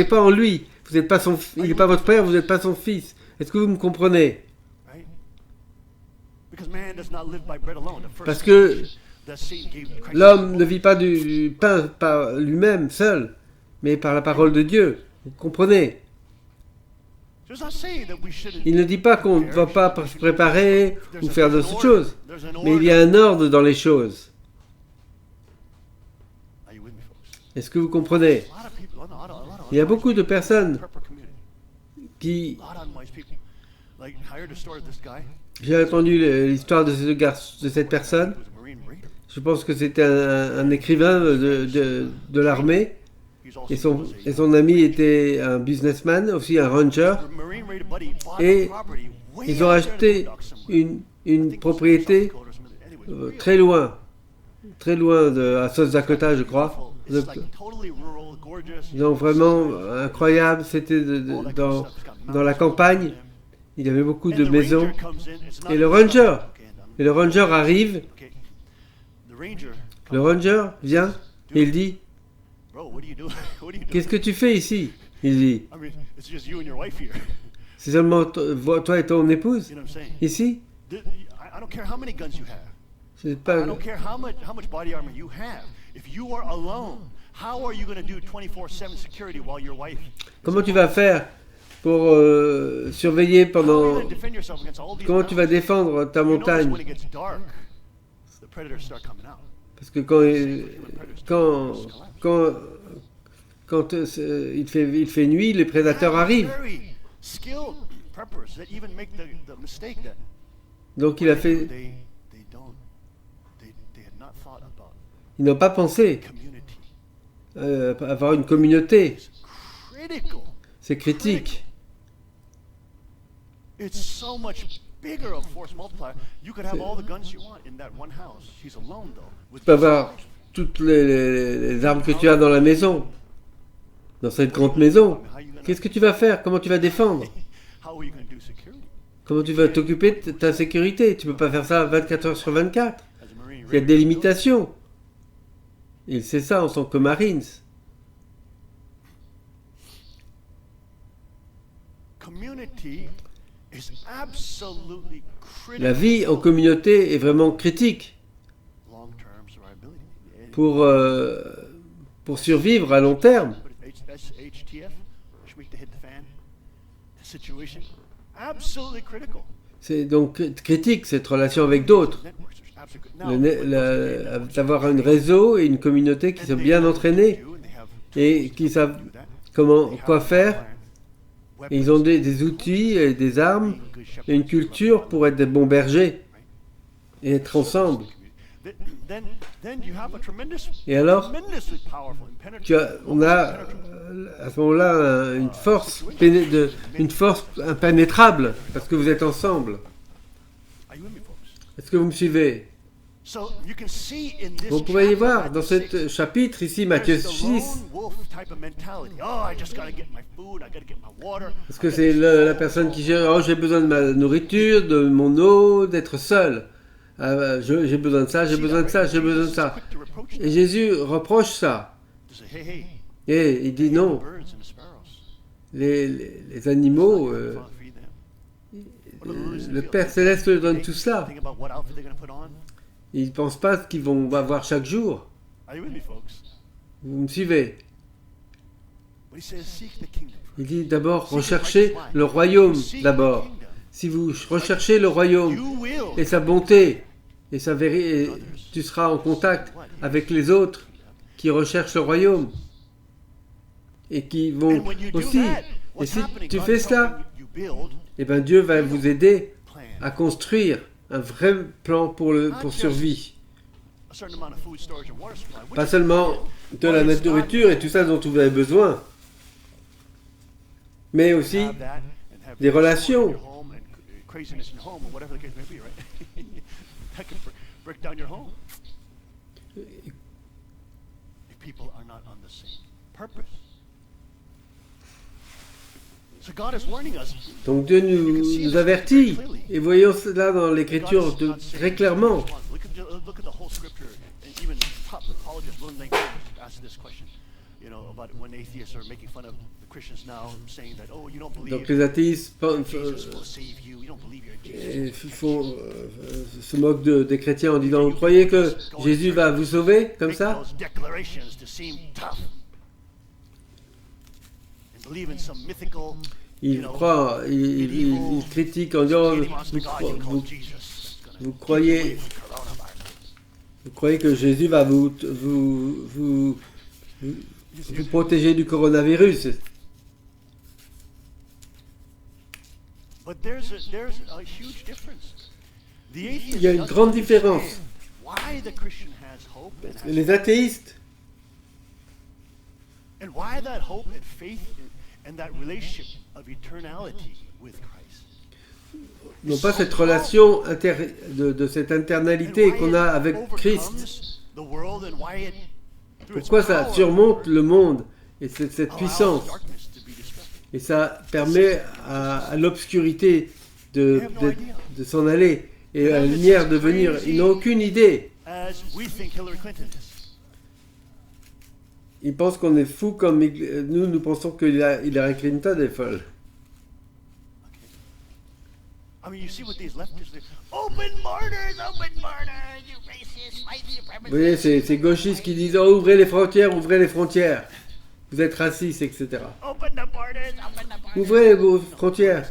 pas en lui. Vous êtes pas il n'est pas votre père, vous n'êtes pas son fils. Est-ce que vous me comprenez? Parce que l'homme ne vit pas du pain par lui-même seul, mais par la parole de Dieu. Vous comprenez? Il ne dit pas qu'on ne va pas se préparer ou faire d'autres choses, mais il y a un ordre dans les choses. Est-ce que vous comprenez? Il y a beaucoup de personnes qui... J'ai entendu l'histoire de cette personne. Je pense que c'était un écrivain de l'armée. Et son ami était un businessman, aussi un ranger. Et ils ont acheté une propriété très loin à South Dakota, je crois. Donc vraiment incroyable, c'était dans la campagne. Il y avait beaucoup de maisons. Et le ranger arrive. Le ranger vient et il dit, qu'est-ce que tu fais ici? Il dit, c'est seulement toi et ton épouse ici? C'est pas... Comment tu vas faire pour surveiller pendant... Comment tu vas défendre ta montagne? Parce que quand il fait nuit, les prédateurs arrivent. Donc il a fait... Ils n'ont pas pensé avoir une communauté. C'est critique. Tu peux avoir toutes les armes que tu as dans la maison, dans cette grande maison. Qu'est-ce que tu vas faire? Comment tu vas défendre? Comment tu vas t'occuper de ta sécurité? Tu ne peux pas faire ça 24 heures sur 24. Il y a des limitations. Il sait ça en tant que Marines. La vie en communauté est vraiment critique pour survivre à long terme. C'est donc critique cette relation avec d'autres. D'avoir un réseau et une communauté qui sont bien entraînés et qui savent quoi faire. Et ils ont des outils, et des armes et une culture pour être des bons bergers et être ensemble. Et alors, on a à ce moment-là une force impénétrable parce que vous êtes ensemble. Est-ce que vous me suivez? Vous pouvez y voir dans ce chapitre ici, Matthieu 6. Parce que c'est la personne qui dit j'ai besoin de ma nourriture, de mon eau, d'être seul. J'ai besoin de ça, j'ai besoin de ça, j'ai besoin de ça. Et Jésus reproche ça. Et il dit non. Les animaux, le Père Céleste donne tout ça. Ils ne pensent pas ce qu'ils vont avoir chaque jour. Vous me suivez? Il dit d'abord, recherchez le royaume d'abord. Si vous recherchez le royaume et sa bonté et sa vérité, tu seras en contact avec les autres qui recherchent le royaume et qui vont aussi. Et si tu fais cela, eh bien Dieu va vous aider à construire un vrai plan pour survie. Pas seulement de la nourriture et tout ça dont vous avez besoin, mais aussi des relations craziness in your home or whatever the case may be, right? That can break down your home. If people are not on the same purpose. So God is warning us. Donc Dieu nous avertit, et voyons cela dans l'Écriture très clairement. Look at the whole scripture, and even top apologists, Lynn Lang asked this question, you know, about when atheists are making fun of the Christians now, saying that, oh, you don't believe Donc les athéistes Jesus will save you, you don't believe you're Jesus. se moquent des chrétiens en disant, vous croyez que Jésus va vous sauver comme Make ça? those declarations to seem tough. And believe in some mythical, Ils croient, ils critiquent en disant, vous croyez que Jésus va vous protéger du coronavirus. But there's a huge difference. The atheist Il y a une grande différence. why the Christian has hope Les athéistes and why that hope and faith and that relationship of eternality with Christ. n'ont pas cette relation de cette internalité qu'on a avec Christ. The world and why it, through its Pourquoi ça power, surmonte le monde et cette allows puissance. darkness to be dispelled. Et ça permet à l'obscurité de s'en aller et à la lumière de venir. Ils n'ont aucune idée. As we think Hillary Clinton is. Ils pensent qu'on est fou comme nous pensons que Hillary Clinton est folle. I mean, you see what these leftists do. Open borders, you racist, white supremacists. Vous voyez, ces gauchistes qui disent oh, ouvrez les frontières, vous êtes racistes, etc. Open the borders, open the borders. Ouvrez vos frontières.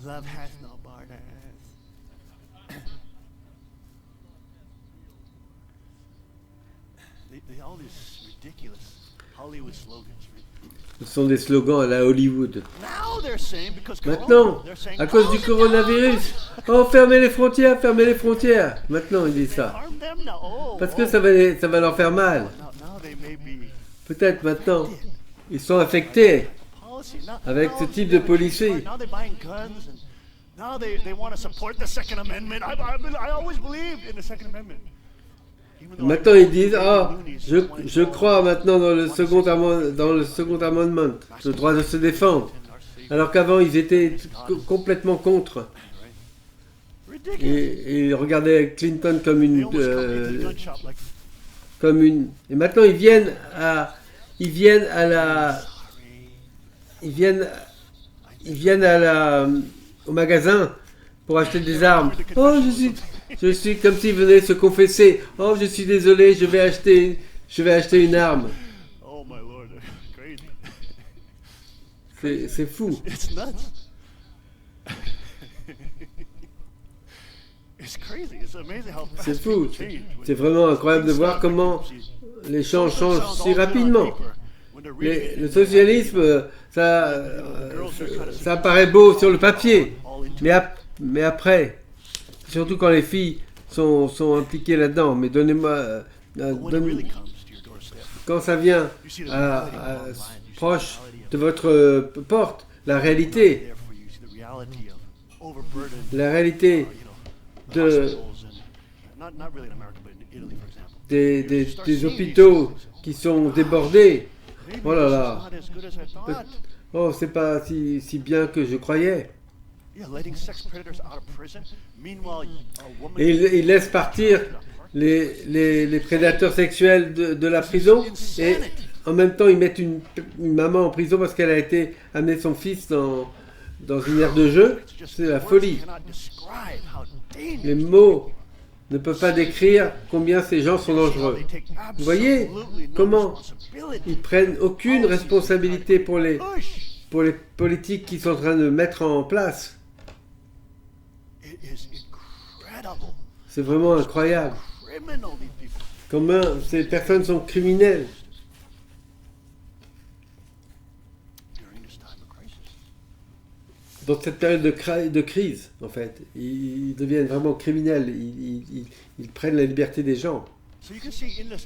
Love has no borders. They all these ridiculous Hollywood slogans. Ce sont des slogans à la Hollywood. Now they're saying because Maintenant, they're saying à cause du coronavirus, oh, fermez les frontières. Maintenant, ils disent ça. harm them now. Oh, Parce que ça va leur faire mal. now they may be Peut-être maintenant, ils sont affectés policy. avec ce type de policy. Now they're buying guns and now they want to support the Second Amendment. I always believed in the Second Amendment. Even though Maintenant, I ils disent ah, je crois maintenant dans le Second Amendment, le droit de se défendre. Alors qu'avant, ils étaient complètement contre. ridiculous. Et ils regardaient Clinton comme They une, almost come into the gun shop like, Et maintenant, ils viennent au magasin pour acheter des armes. Oh, je suis comme s'ils venaient se confesser. Oh, je suis désolé, je vais acheter une arme. oh my lord, crazy. C'est fou. It's nuts. It's crazy. It's amazing how fast C'est fou. people change. C'est vraiment incroyable de voir comment les gens changent si rapidement. Le socialisme, ça paraît beau sur le papier, mais après, surtout quand les filles sont impliquées là-dedans, mais quand ça vient proche de votre porte, la réalité des hôpitaux qui sont débordés. Oh là là. Oh, c'est pas si bien que je croyais. Et ils laissent partir les prédateurs sexuels de la prison et en même temps ils mettent une maman en prison parce qu'elle a été amener son fils dans une aire de jeu. C'est la folie. Les mots ne peuvent pas décrire combien ces gens sont dangereux. Vous voyez comment ils prennent aucune responsabilité pour les politiques qu'ils sont en train de mettre en place. C'est vraiment incroyable. Comment ces personnes sont criminelles. Dans cette période de crise, en fait, ils deviennent vraiment criminels. Ils prennent la liberté des gens.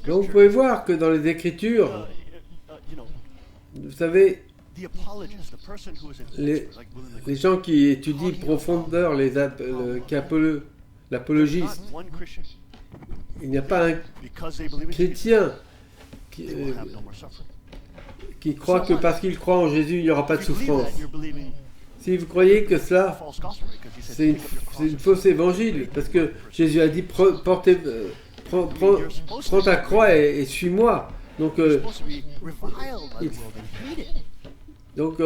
Donc vous pouvez voir que dans les Écritures, vous savez, the apologist, the person who is an Les, expert, like William les Lane, gens qui étudient profondeur l'apologiste, not one Christian, il n'y a pas un because they believe in Jesus, chrétien qui, they will have no more suffering. qui croit que parce qu'il croit en Jésus, il n'y aura pas de If you believe souffrance. that, you're believing Si vous croyez que a cela, false gospel, right? 'Cause he said, c'est une, "Pick up your cross c'est une and fausse évangile, parce que Jésus a dit prends ta croix et suis-moi. Donc, You're supposed to be reviled by the world and hated. donc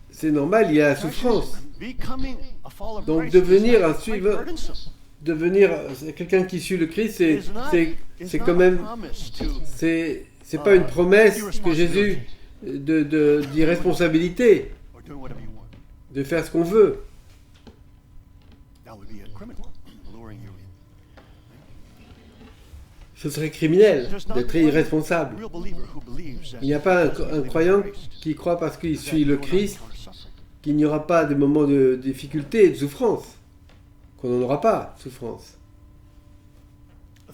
c'est normal, il y a la souffrance. Becoming a follower of Donc Christ is devenir un quite suiveur, burdensome. devenir quelqu'un qui suit le Christ, It's not- it's c'est not quand a même, promise to c'est pas une promesse que Jésus d'irresponsabilité, or doing whatever you want. de faire ce qu'on veut. That would be a criminal, luring you in. Ce serait criminel There's not d'être one irresponsable. real believer who believes that Il n'y a pas because you un believe in croyant Christ, qui croit parce qu'il that suit you le will not Christ encounter suffering. qu'il n'y aura pas de moments de difficulté et de souffrance, qu'on n'en aura pas de souffrance.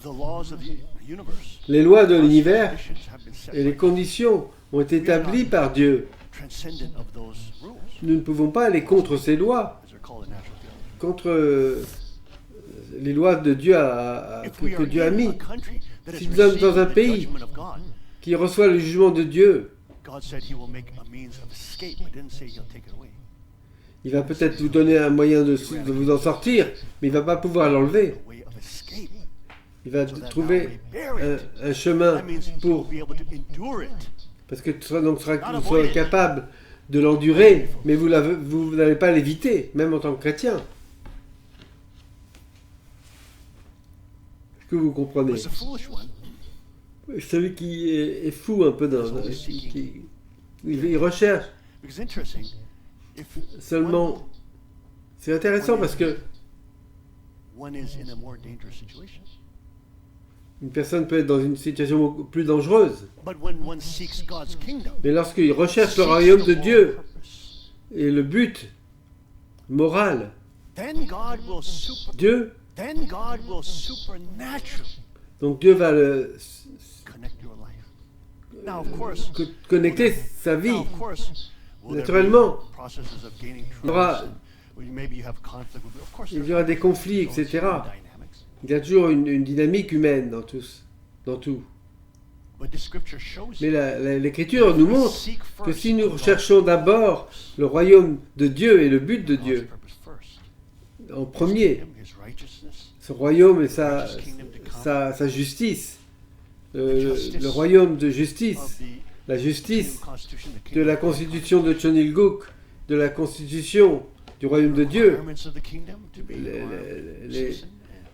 The laws of the universe, Les lois de l'univers conditions have been set et les by conditions ont été établies par Dieu. transcendent of those rules, Nous ne pouvons pas aller contre ces lois, as they're called in natural theology. contre les lois de Dieu If we que are Dieu a in mis. a country that has Si nous sommes received dans un the pays judgment of God, qui reçoit le jugement de Dieu, God said He will make a means of escape, but didn't say He'll take it away. il va peut-être vous donner un moyen de vous en sortir, mais il ne va pas pouvoir l'enlever. A way of escape. Il va So that trouver now we bear it. un chemin That means He pour... will be able to endure it. Parce que vous serez capable de l'endurer, mais vous n'allez pas l'éviter, même en tant que chrétien. Est-ce que vous comprenez? But the foolish one, Celui qui est fou un peu, il recherche because interesting, if seulement... C'est intéressant parce que one is in a more dangerous situation, une personne peut être dans une situation beaucoup plus dangereuse, but when one seeks God's kingdom, mais lorsqu'il recherche le seeks royaume the de moral Dieu purpose, et le but moral, then God will supernaturally donc Dieu va connect your life. Now, of course, connecter sa vie. will there Naturellement, be processes of gaining il y aura- trust, and maybe you have conflict with, of course, il there's y aura des conflits, those etc. human dynamics. Il y a toujours une dynamique humaine dans tout. But the scripture shows Mais you l'Écriture nous we montre seek que first si nous God's recherchons d'abord le royaume de Dieu et le but de God's Dieu, purpose first. en premier, His kingdom, His righteousness, ce royaume et sa justice, le royaume de of justice, the la kingdom justice constitution, the de kingdom la constitution de Chonilguk, de la constitution du royaume de Dieu, requirements of the kingdom to be les- an armed les- citizen,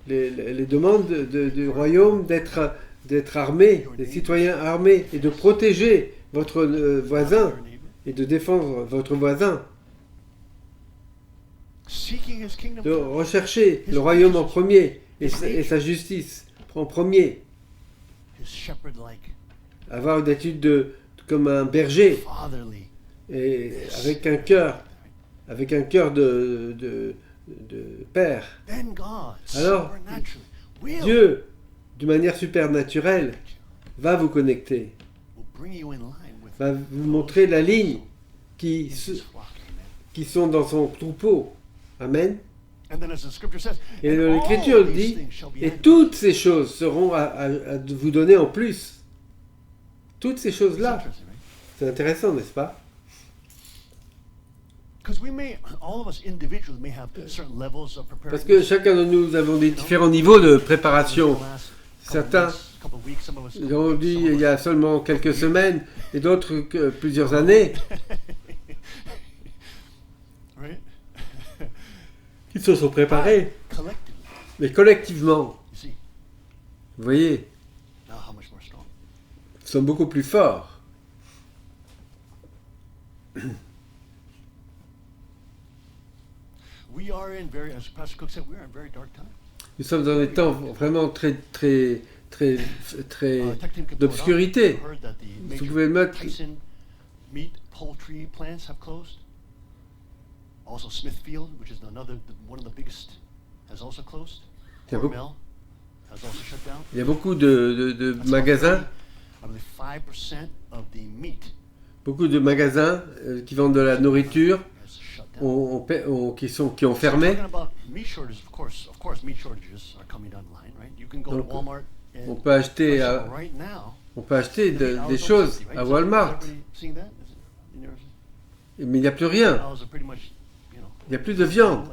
les demandes du royaume d'être armés, des citoyens armés, et de protéger votre voisin your neighbor. et de défendre votre voisin, Seeking His kingdom de first. rechercher le royaume en premier et sa justice en premier, His shepherd-like, avoir une attitude comme un berger fatherly, et avec un cœur de père. then God Alors, supernaturally will Dieu, d'une manière supernaturelle, va vous connecter, bring you in line with va vous montrer la ligne qui His flock. Amen. sont dans son troupeau. Amen. And then as the scripture says, Et and l'Écriture all these dit, things shall be et added. toutes ces choses seront à vous donner en plus. Toutes ces It's choses-là. interesting, right? C'est intéressant, n'est-ce pas? Because all of us individually may have certain levels of Parce preparedness. que chacun de nous avons des différents niveaux de préparation. The last couple Certains months, couple weeks, some of us- Ils ont dit il y a seulement quelques semaines, et d'autres que plusieurs années, right? qui se sont préparés. Collectively, Mais collectivement, you see, vous voyez, now how much more strong. ils sont beaucoup plus forts. We are in very, as Pastor Cook said, we are in very dark times. Nous sommes dans des temps vraiment très Tech team can pull it up. d'obscurité. I heard that the Vous major pouvez le mettre. Tyson meat poultry plants have closed. Also Smithfield, which is one of the biggest, has also closed. Il y a beaucoup- Hormel has also shut down. Il y a beaucoup de That's magasins. roughly, I believe 5% of the meat beaucoup de magasins qui vendent de la nourriture has shut down. qui ont fermé. Talking about meat shortages, of course, meat shortages are coming online, right? You can go to Donc, Walmart On and peut acheter, right now. des choses à Walmart, Seeing that? In yours? mais il n'y a plus rien. Cows are pretty much, you know. Il n'y a plus de viande.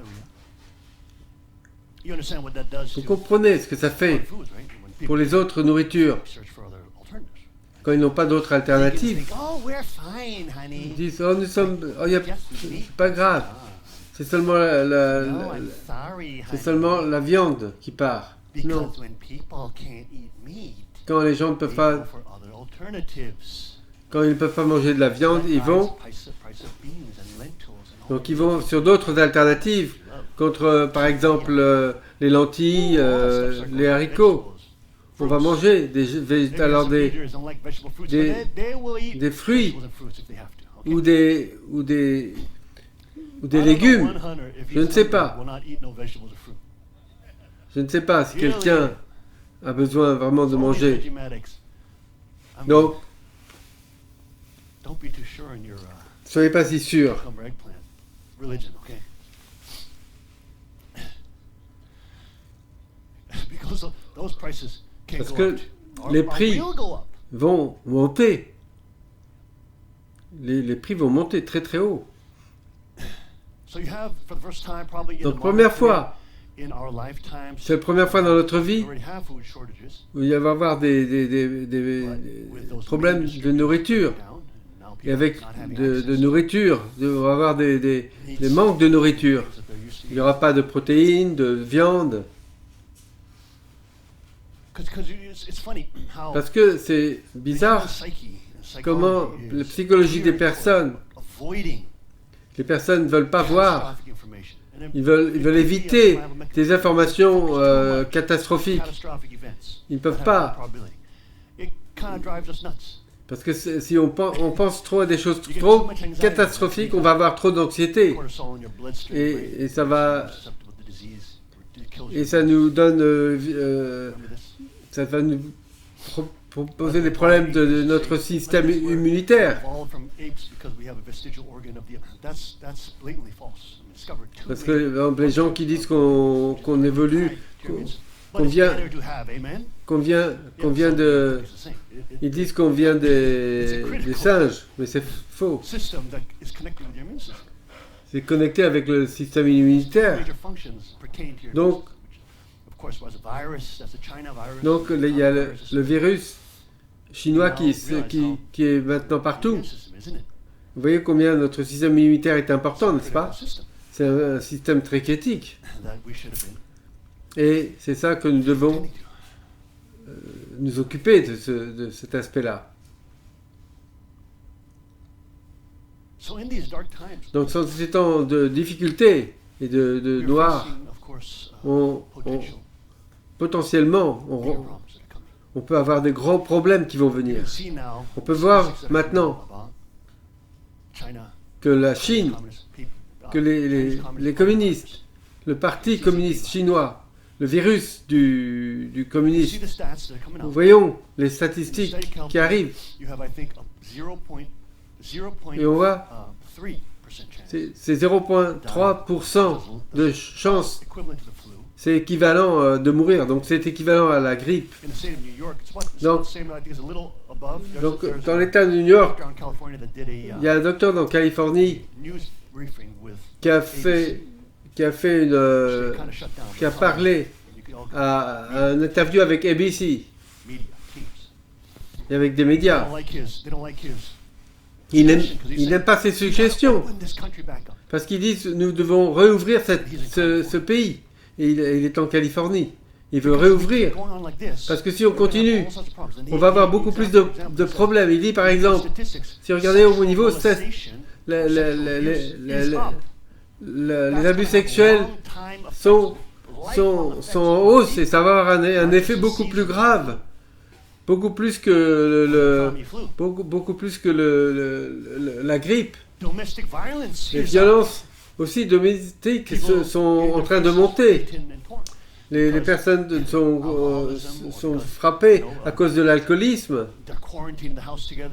You understand what that does Vous to comprenez ce que ça fait other foods, right? When people pour les autres nourritures. search for other alternatives. Quand ils n'ont pas d'autres Vegans alternatives, think, oh, we're fine, ils honey. disent oh, c'est pas grave, c'est seulement No, I'm sorry, c'est honey. seulement la viande qui part. Non, Because when people can't eat meat, quand les gens ne they peuvent go pas, for other alternatives. quand ils ne peuvent pas manger de la viande, ils vont Price of beans and lentils and all donc ils vont sur d'autres alternatives contre par exemple les lentilles, les haricots. On va manger des fruits ou des légumes. Je ne sais pas. Je ne sais pas si quelqu'un a besoin vraiment de manger. Donc, soyez pas si sûrs. Parce que les prix vont monter. Les prix vont monter très très haut. Donc, première fois, c'est la première fois dans notre vie où il va y avoir des problèmes de nourriture. Et avec de nourriture, il va y avoir des manques de nourriture. Il n'y aura pas de protéines, de viande. Parce que c'est bizarre comment la psychologie des personnes, les personnes ne veulent pas voir, ils veulent éviter des informations catastrophiques. Ils ne peuvent pas. Parce que si on pense trop à des choses trop catastrophiques, on va avoir trop d'anxiété. Et ça nous donne... ça va nous poser des problèmes de notre système immunitaire. Parce que les gens qui disent qu'on évolue, qu'on vient de... Ils disent qu'on vient des singes, mais c'est faux. C'est connecté avec le système immunitaire. Donc il y a le virus chinois qui est maintenant partout. Vous voyez combien notre système immunitaire est important, n'est-ce pas? C'est un système très critique. Et c'est ça que nous devons nous occuper de cet aspect-là. Donc, dans ces temps de difficultés et de noir, potentiellement, on peut avoir des gros problèmes qui vont venir. On peut voir maintenant que la Chine, que les communistes, le parti communiste chinois, le virus du communisme, voyons les statistiques qui arrivent. Et on voit, c'est 0,3% de chance. C'est équivalent de mourir, donc c'est équivalent à la grippe. Donc dans l'État de New York, il y a un docteur dans Californie qui a parlé à un interview avec ABC et avec des médias. Il n'aime pas ces suggestions parce qu'ils disent nous devons réouvrir ce pays. Et il est en Californie. Il veut réouvrir. Parce que si on continue, on va avoir beaucoup plus de problèmes. Il dit par exemple, si vous regardez au niveau les abus sexuels sont en hausse et ça va avoir un effet beaucoup plus grave. Beaucoup plus que la grippe. Les violences aussi domestiques sont en train de monter. Les personnes sont frappées à cause de l'alcoolisme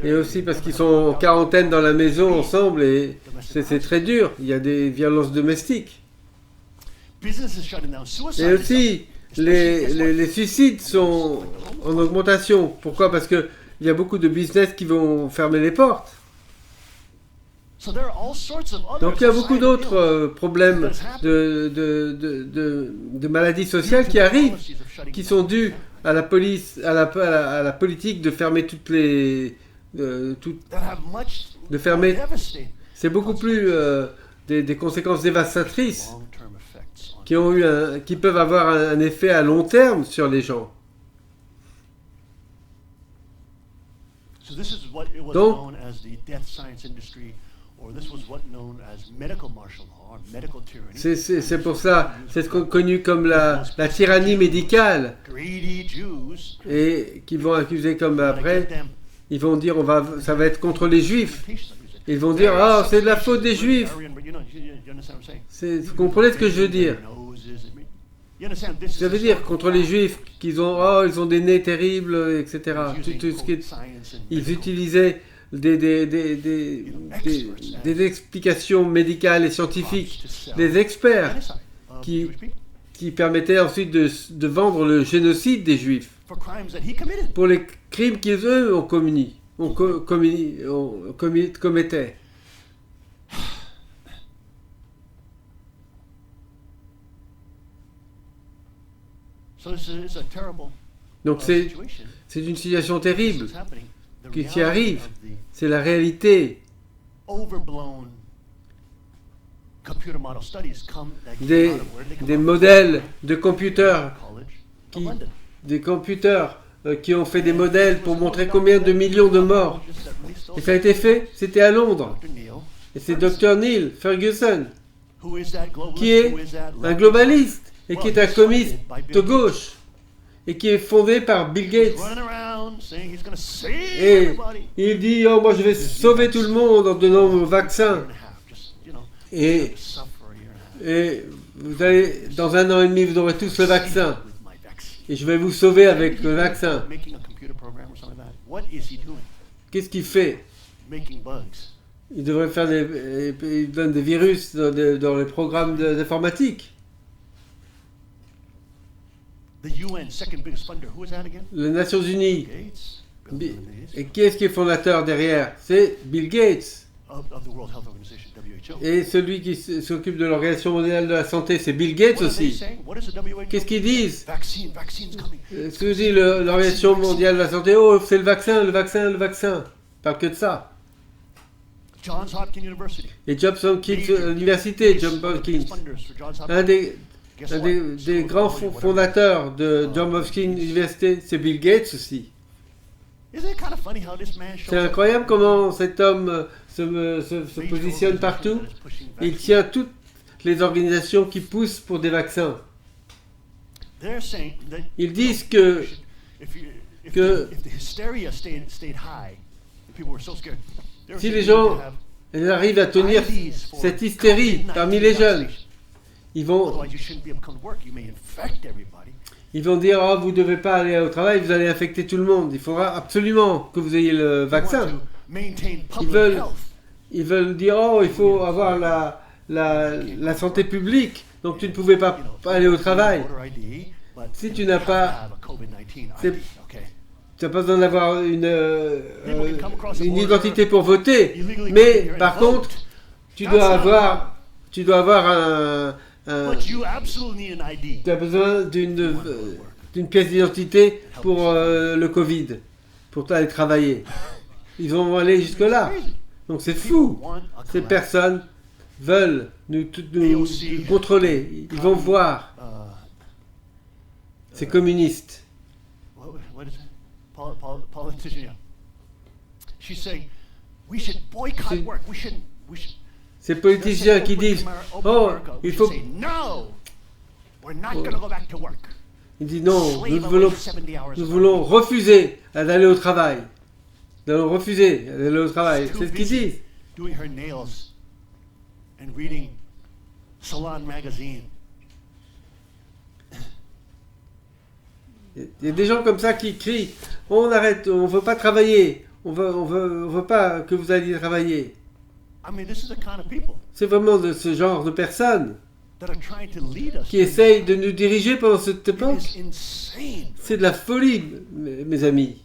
et aussi parce qu'ils sont en quarantaine dans la maison ensemble et c'est très dur. Il y a des violences domestiques. Et aussi, les suicides sont en augmentation. Pourquoi? Parce qu'il y a beaucoup de business qui vont fermer les portes. Donc il y a beaucoup d'autres problèmes de maladies sociales qui arrivent, qui sont dus à la police, à la politique de fermer toutes les, de fermer. C'est beaucoup plus des conséquences dévastatrices qui peuvent avoir un effet à long terme sur les gens. Donc, c'est pour ça, c'est connu comme la tyrannie médicale, et qui vont accuser comme après, ils vont dire ça va être contre les juifs. Ils vont dire c'est de la faute des juifs. Vous comprenez ce que je veux dire? Ça veut dire contre les juifs qu'ils ont ils ont des nez terribles, etc. Ils utilisaient des explications médicales et scientifiques, des experts qui permettaient ensuite de vendre le génocide des Juifs pour les crimes qu'ils eux commettaient. Donc c'est une situation terrible qui arrive. C'est la réalité. Des modèles de computers qui ont fait des modèles pour montrer combien de millions de morts. Et ça a été fait, c'était à Londres. Et c'est Dr. Neil Ferguson, qui est un globaliste et qui est un communiste de gauche et qui est fondé par Bill Gates. Et il dit moi je vais sauver tout le monde en donnant mon vaccin. Et vous allez, dans 1 an et demi, vous aurez tous le vaccin. Et je vais vous sauver avec le vaccin. Qu'est-ce qu'il fait? Il devrait faire il donne des virus dans les programmes d'informatique. Les Nations Unies. Et qui est-ce qui est fondateur derrière? C'est Bill Gates. Et celui qui s'occupe de l'Organisation mondiale de la santé, c'est Bill Gates aussi. Qu'est-ce qu'ils disent? Ce que dit l'Organisation mondiale de la santé, c'est le vaccin, le vaccin, le vaccin. Ils parlent que de ça. Et Johns Hopkins Université, Johns Hopkins, un des grands fondateurs de Johns Hopkins Université, c'est Bill Gates aussi. C'est incroyable comment cet homme se positionne partout. Il tient toutes les organisations qui poussent pour des vaccins. Ils disent que si les gens arrivent à tenir cette hystérie parmi les jeunes, ils vont dire vous ne devez pas aller au travail, vous allez infecter tout le monde. Il faudra absolument que vous ayez le vaccin. Ils veulent dire il faut avoir la santé publique, donc tu ne pouvais pas aller au travail. Si tu n'as pas, tu n'as pas besoin d'avoir une identité pour voter, mais par contre, tu dois avoir tu as besoin d'une pièce d'identité pour le Covid, pour aller travailler. Ils vont aller jusque-là. Donc c'est fou. Ces personnes veulent nous contrôler. Ils vont voir. Ces communistes. Ces politiciens qui disent il faut. Ils disent non, nous voulons refuser d'aller au travail. Nous allons refuser d'aller au travail. C'est ce qu'ils disent. Il y a des gens comme ça qui crient, on arrête, on veut pas travailler, on veut pas que vous alliez travailler. I mean, this is the kind of people C'est vraiment de ce genre de personnes that are trying to lead us. qui essayent de nous diriger pendant cette It époque. is insane. C'est de la folie, mes amis.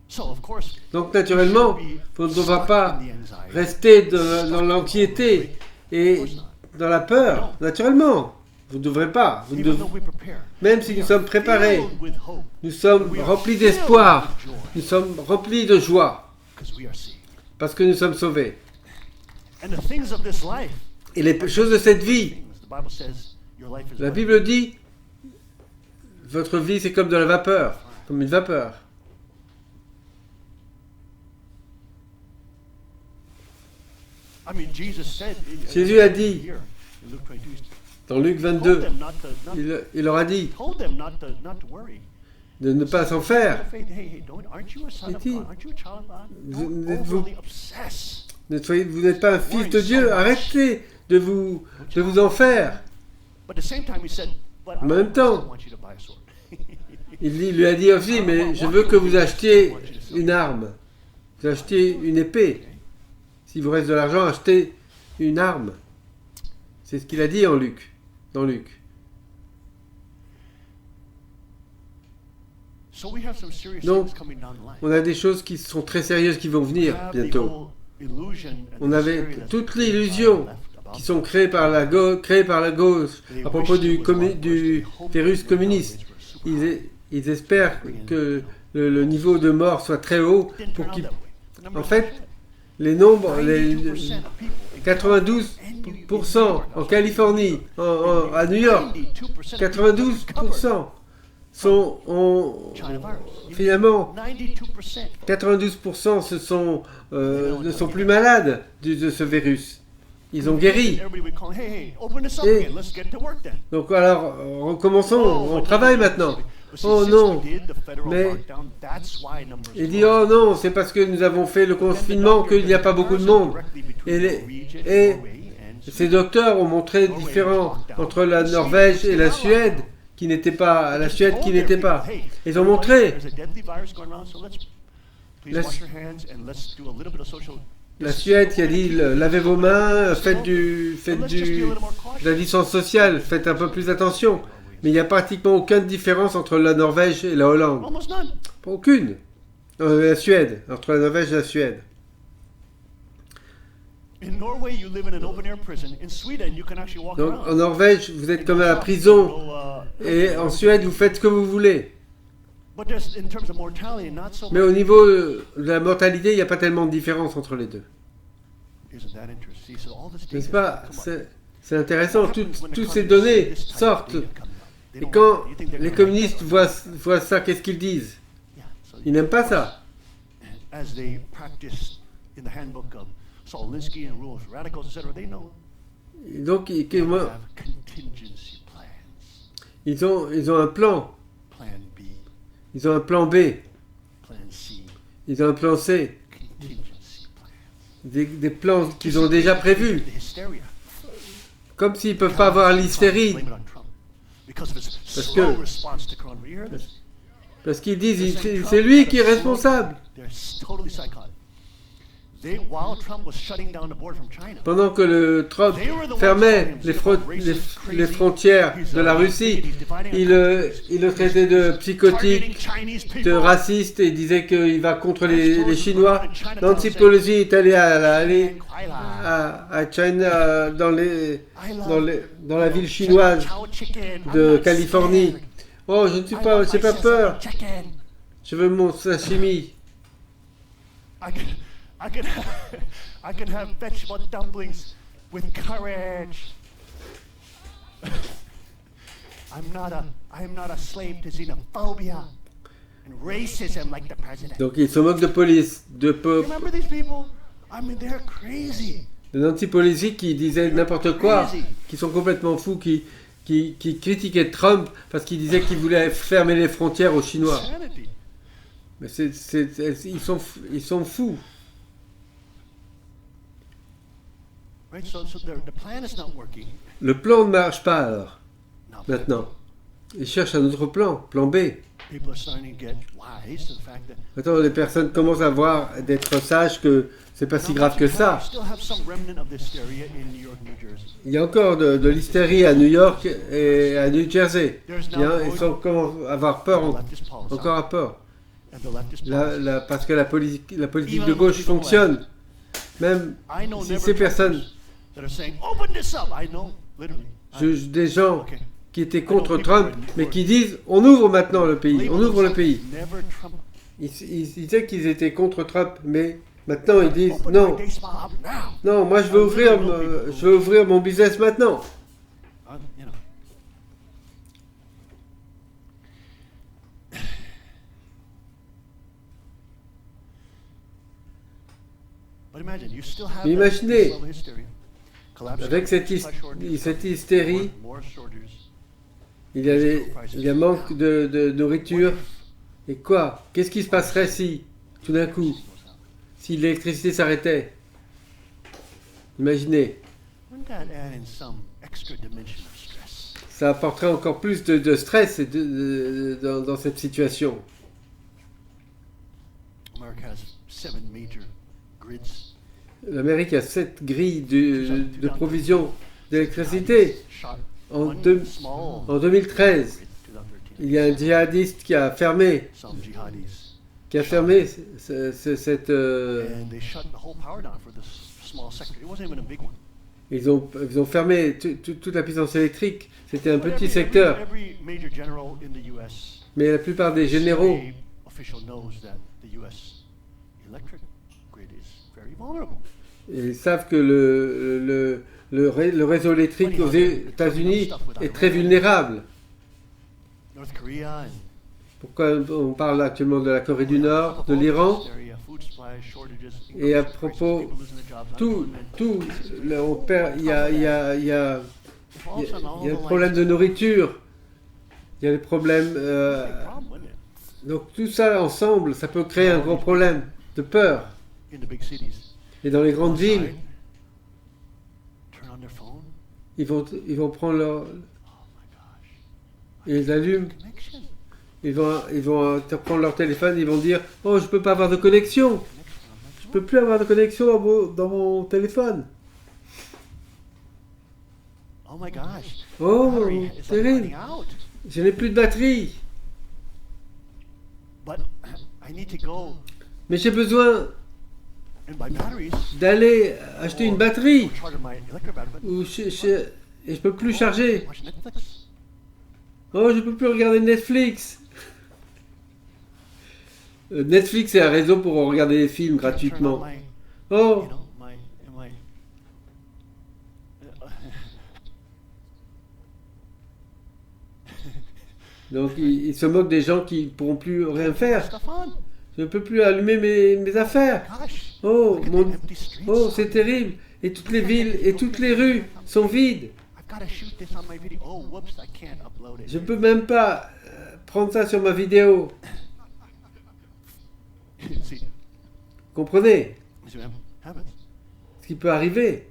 So, of course, Donc naturellement, on ne devra pas rester dans l'anxiété et dans la peur. Naturellement, vous ne devrez pas. Vous ne even dev- though we prepare, Même si nous sommes préparés, filled with hope, nous sommes remplis d'espoir, nous sommes remplis de joie, because we are saved. parce que nous sommes sauvés. And the things of this life, Et les choses de cette vie, things, the Bible says, your life is la what? Bible dit, votre vie c'est comme de la vapeur, comme une vapeur. I mean, Jesus said, Jésus a dit, here, in Luke 22, dans Luc told 22, them il leur a dit told them not to worry. de ne pas s'en faire. Faith, hey, aren't you a son of dit, God? Aren't you a child of God? vous- Don't n'êtes-vous- overly obsess. Vous n'êtes pas un fils de Dieu, arrêtez de vous en faire. But at the same time, he said, but I En même temps, don't want you to buy a sword. Il lui a dit aussi, mais je veux que vous achetiez une arme, vous achetiez une épée. S'il vous reste de l'argent, achetez une arme. C'est ce qu'il a dit dans Luc. So we have some serious Donc, things coming down the line. On a des choses qui sont très sérieuses qui vont venir We have the bientôt. whole illusion and On the avait hysteria that's toute been l'illusion left about qui sont créées par la gauche à propos du virus communiste. Ils espèrent que le niveau de mort soit très haut Didn't pour turn out qu'ils... that way. The numbers En fait, don't show les nombres, that. 92% of people in 92% en Californie, à New York, 92% finalement, 92% ne sont plus malades de ce virus. Ils ont guéri. Et- Donc alors, recommençons, on travaille maintenant. Oh non, mais il dit oh non, c'est parce que nous avons fait le confinement qu'il n'y a pas beaucoup de monde. Et ces docteurs ont montré le différent entre la Norvège et la Suède, qui n'était pas. Ils ont montré la Suède qui a dit lavez vos mains, faites de la distance sociale, faites un peu plus attention. Mais il n'y a pratiquement aucune différence entre la Norvège et la Hollande. Aucune. La Suède, entre la Norvège et la Suède. Donc en Norvège, vous êtes comme à la prison. Et en Suède, vous faites ce que vous voulez. Mais au niveau de la mortalité, il n'y a pas tellement de différence entre les deux. N'est-ce pas? C'est intéressant. Toutes ces données sortent. Et quand les communistes voient ça, qu'est-ce qu'ils disent? Ils n'aiment pas ça. Et donc, ils ont un plan. Ils ont un plan B. Ils ont un plan C. Des plans qu'ils ont déjà prévus. Comme s'ils ne peuvent pas avoir l'hystérie. Parce qu'ils disent c'est lui qui est responsable. Pendant que le Trump fermait les frontières de la Russie, il le traitait de psychotique, de raciste et disait qu'il va contre les Chinois. Nancy Pelosi est allée à China, dans la ville chinoise de Californie. Oh, j'ai pas peur. Je veux mon sashimi. I could have vegetable dumplings with courage. I am not a slave to xenophobia and racism like the president. Donc ils se moquent de police, de peuple. Remember these people? I mean, they're crazy. De Nancy Pelosi qui disait n'importe quoi, qui sont complètement fous, qui critiquaient Trump parce qu'il disait qu'il voulait fermer les frontières aux Chinois. Mais ils sont fous. Right, so the plan is not working. Le plan ne marche pas alors. Now maintenant. Ils cherchent un autre plan, plan B. People are starting to get wise to the fact that Maintenant, les personnes commencent à voir, d'être sages que c'est pas si grave que ça. still have some remnant of this hysteria in New York, New Jersey. Il y a encore de l'hystérie à New York et à New Jersey. Ils sont commencent à avoir peur, encore à peur. And the leftist policy. Parce que la politique de gauche fonctionne. Même I know si never ces personnes, that are saying, open this up. I know, literally. des gens Okay. qui étaient contre Trump, mais qui disent on ouvre maintenant le pays, on ouvre le pays. Never Trump. Ils disaient qu'ils étaient contre Trump, mais maintenant ils disent Open non, my day spa up now. non, moi je veux ouvrir mon business maintenant. You know. But imagine, you still have Mais imaginez, this level of hysteria. Collapse Avec cette hystérie, more shortages. il y a manque de nourriture. Et quoi? Qu'est-ce qui se passerait si, tout d'un coup, si l'électricité s'arrêtait? Imaginez, Wouldn't that add in some extra dimension of stress? ça apporterait encore plus de stress dans cette situation. America has 7 major grids. L'Amérique a 7 grilles de provision d'électricité. En 2013, il y a un djihadiste qui a fermé Some jihadis. cette... And they shut the whole power down for this small sector. It wasn't even a big one. Ils ont fermé toute la puissance électrique. C'était un But petit secteur. Every major general in the US, Mais la plupart des généraux, official knows that the US electric grid is very vulnerable. ils savent que le réseau électrique aux États-Unis est très vulnérable. North Korea and Pourquoi on parle actuellement de la Corée du Nord, de l'Iran, hysteria, food supply shortages, et à increased propos, people losing their jobs, tout, unemployment. on perd, il y a It falls on all le the problème lines. de nourriture, il y a les problèmes... Big problem, wouldn't it? donc tout ça ensemble, ça peut créer un gros problème de peur. In the big cities. Et dans les grandes villes, Outside, turn on their phone. ils vont prendre leur... Oh my gosh. Ils allument, Connection. ils vont prendre leur téléphone, ils vont dire « Oh, je peux pas avoir de connexion, je peux plus avoir de connexion dans mon téléphone. Oh my gosh. Oh, Battery is like terrible. running out. Je n'ai plus de batterie, But I need to go mais j'ai besoin and buy batteries. d'aller acheter une batterie, Or charge my electric battery. But et je peux plus charger. watch Netflix. Oh, je peux plus regarder Netflix. Netflix est un réseau pour regarder des films Turn on gratuitement. my, Oh, you know, my donc ils se moquent des gens qui ne pourront plus rien faire. stuff on. Je ne peux plus allumer mes affaires. Gosh. Oh, Look at mon... the empty streets. oh, c'est terrible. Et toutes les villes et toutes les rues sont vides. I've got to shoot this on my video. Oh, whoops, I can't upload it. Je ne peux même pas prendre ça sur ma vidéo. See, Comprenez what happens? ce qui peut arriver.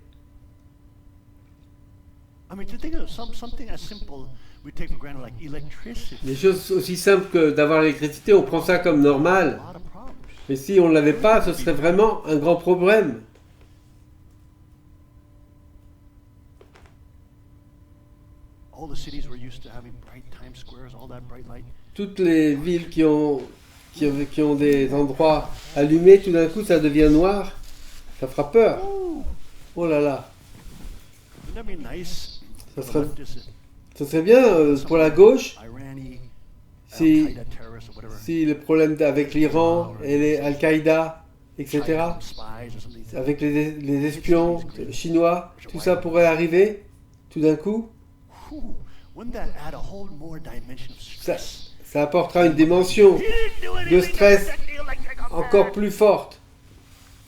I mean, to think of something as simple we take for granted, like electricity. Des choses aussi simples que d'avoir l'électricité, on prend ça comme normal. A lot of problems. Mais si on ne l'avait pas, ce serait vraiment un grand problème. All the cities were used to having bright Times Squares, all that bright light. Toutes les villes qui ont des endroits allumés, tout d'un coup, ça devient noir. Ça fera peur. Ooh, Oh là là. wouldn't that be nice? Ça for serait, leftists, ça serait bien pour la gauche Irani, si, Al-Qaeda terrorists or whatever. si le problème avec l'Iran et les Al-Qaïda, etc., China, spies or something. avec les espions chinois, tout ça pourrait arriver tout d'un coup. Whew, wouldn't that add a whole more dimension of Ça, stress? ça apportera une dimension He didn't do anything de stress to protect the electric encore affair. plus forte.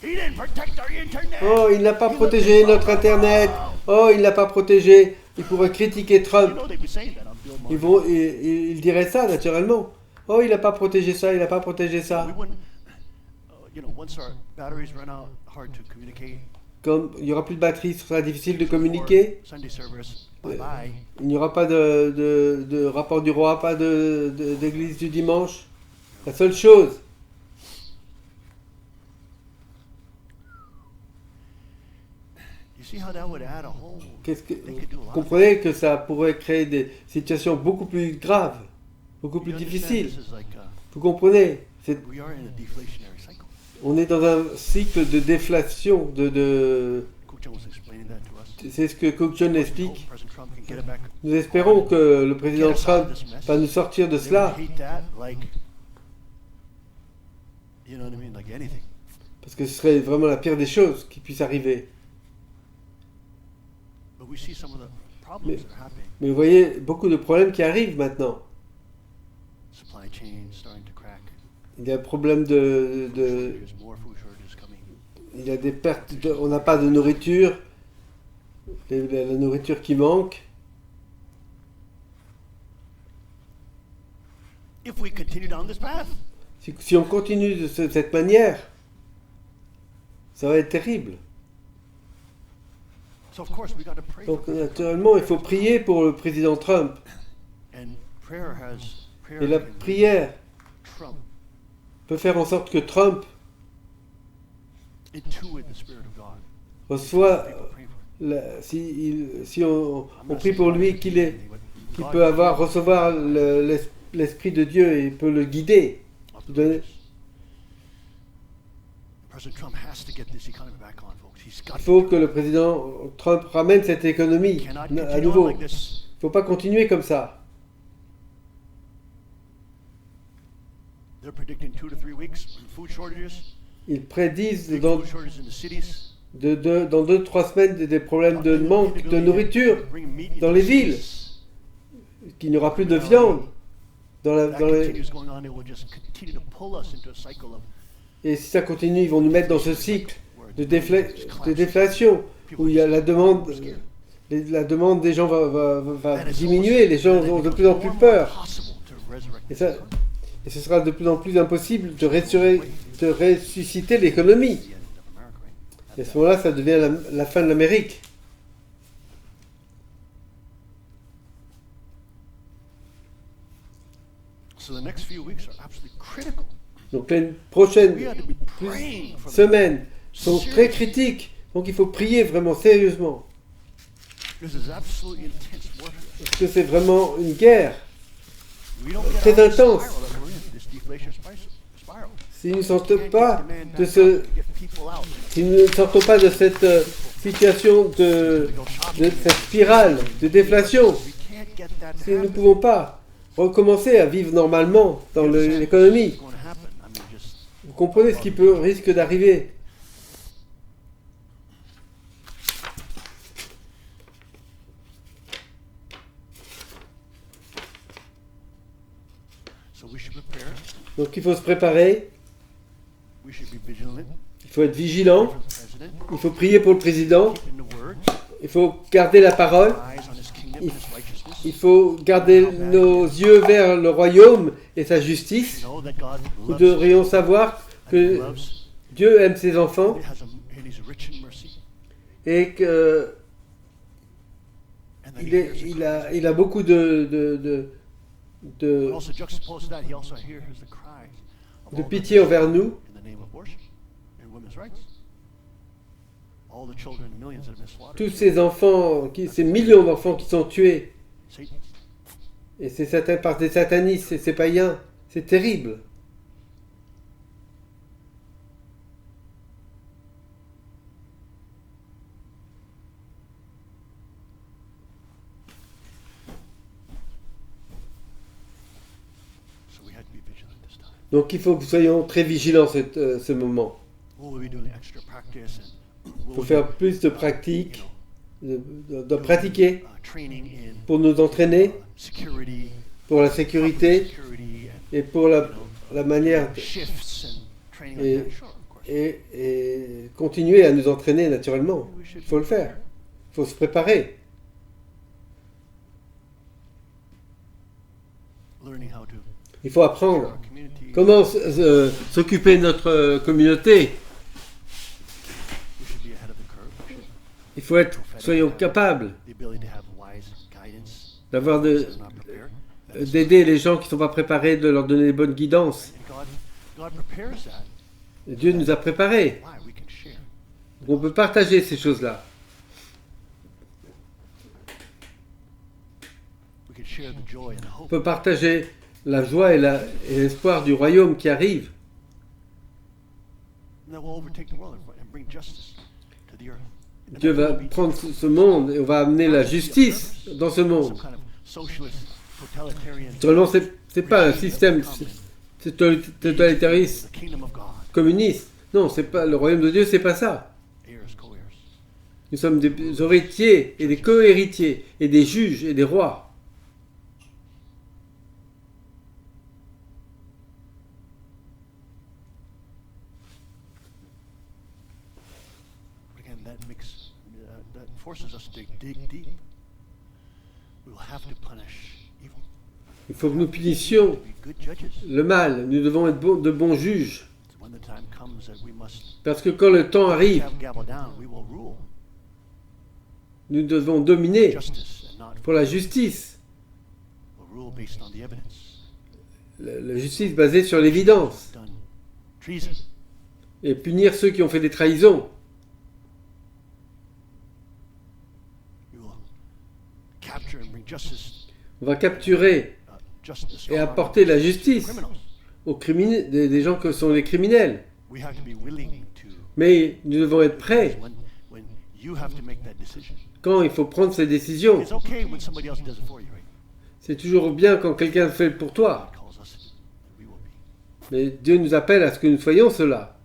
He didn't protect our internet. Oh, il n'a pas protégé notre Internet. Oh, il n'a pas protégé. Il pourrait critiquer You Trump. know they'd be saying that on Bill Maher. Il dirait ça naturellement. Oh, il n'a pas protégé ça, il n'a pas protégé ça. We wouldn't, you know, once our batteries run out, hard to communicate. Comme il n'y aura plus de batterie, ce sera difficile de communiquer. Sunday service, Bye-bye. Il n'y aura pas de rapport du roi, pas d'église du dimanche. La seule chose, You see how that would add a whole... vous comprenez que ça pourrait créer des situations beaucoup plus graves, beaucoup plus You understand difficiles. this is like, Vous comprenez? we are in a deflationary cycle. On est dans un cycle de déflation, Cook Chung was explaining that to us. c'est ce que Cook John explique. President Trump can get it back. Nous espérons que le président Trump va nous sortir de They would cela, hate that like, you know what I mean, like anything. parce que ce serait vraiment la pire des choses qui puisse arriver. But we see some of the problems that are happening. Mais vous voyez, beaucoup de problèmes qui arrivent maintenant. Supply chain starting to crack. Il y a un problème There's more food shortages coming. il y a des pertes, on n'a pas de nourriture, la nourriture qui manque. If we continue down this path, Si on continue de cette manière, ça va être terrible. so of course we got to pray. Donc naturellement, il faut prier pour le président Trump. And prayer Et la can prière Trump peut faire en sorte que Trump intuit the Spirit of God. reçoit, People pray for him. si on I'm not prie saying pour God lui can qu'il do anything, but qu'il God peut can recevoir l'Esprit de Dieu et peut le guider. of the donner- righteous. President Trump has to get this economy back on, folks. He's got Il faut que le président Trump ramène cette économie cannot à continue on nouveau. like this. Il ne faut pas continuer comme ça. They're predicting 2 to 3 weeks food shortages. Ils prédisent Big dans food shortages in the cities. dans 2-3 semaines des problèmes de manque de nourriture Bring meat dans into les the villes, cities. qu'il n'y aura plus de viande. That continues going on, it will just continue to pull us into a cycle of Et si ça continue, ils vont nous mettre dans ce cycle de déflation où il y a la demande des gens va diminuer, les gens ont de plus en plus peur. Et ce sera de plus en plus impossible de ressusciter l'économie. Et à ce moment-là, ça devient la fin de l'Amérique. So the next few weeks are absolutely critical. Donc les prochaines We have to be praying for them. semaines sont très critiques. Donc il faut prier vraiment sérieusement. This is absolutely intense warfare. Parce que c'est vraiment une guerre. We don't get Très out of this intense. spiral that we're in, this deflation spiral. Si nous ne We sortons can't pas get demand de back up ce, to get people out. si nous ne sortons pas de cette situation de cette spirale de déflation, We can't get that si nous ne happen. pouvons pas recommencer à vivre normalement dans l'économie, It's going to happen. I mean, just vous comprenez ce qui risque d'arriver. so we should prepare. Donc il faut se préparer, We should be vigilant. il faut être vigilant, For the president, il faut prier pour le président, keep in the word, il faut garder la parole, eyes on his kingdom and his righteousness. il faut garder nos yeux vers le royaume et sa justice. Know that God Nous loves devrions savoir and que loves. Dieu aime ses enfants And he's rich in mercy. et que And that he hears the cries. il a beaucoup But also juxtaposed to that, he also hears the cries of de all pitié the envers nous. in the name of abortion and women's rights. All the children, millions that have been slaughtered. Tous ces enfants, ces millions d'enfants qui sont tués, Satan. et c'est par des satanistes et ces païens, c'est terrible. So we had to be vigilant this time. Donc il faut que nous soyons très vigilants ce moment. We'll be doing extra practice and Il faut faire plus de pratique, de pratiquer training in pour nous entraîner, security, pour la sécurité security et pour la manière shifts and training Et- like that. Sure, of course. et continuer à nous entraîner naturellement. Il faut le faire. Il faut se préparer. Learning how to Il faut apprendre our community. comment s'occuper de notre communauté. We should be ahead of the curve. We should Il faut être, soyons capables the ability to have wise d'avoir d'aider les gens qui ne sont pas préparés, de leur donner les bonnes guidances. Et Dieu nous a préparés. Donc on peut partager ces choses-là. On peut partager la joie et l'espoir du royaume qui arrive. Dieu va prendre ce monde et on va amener la justice dans ce monde. Seulement, c'est pas un système totalitariste, communiste. Non, c'est pas le royaume de Dieu, c'est pas ça. Nous sommes des héritiers et des co-héritiers et des juges et des rois. Il faut que nous punissions le mal. Nous devons être de bons juges. Parce que quand le temps arrive, nous devons dominer pour la justice. La justice basée sur l'évidence. Et punir ceux qui ont fait des trahisons. On va capturer et apporter la justice aux criminels, des gens que sont les criminels. Mais nous devons être prêts quand il faut prendre ces décisions. C'est toujours bien quand quelqu'un fait pour toi. Mais Dieu nous appelle à ce que nous soyons cela.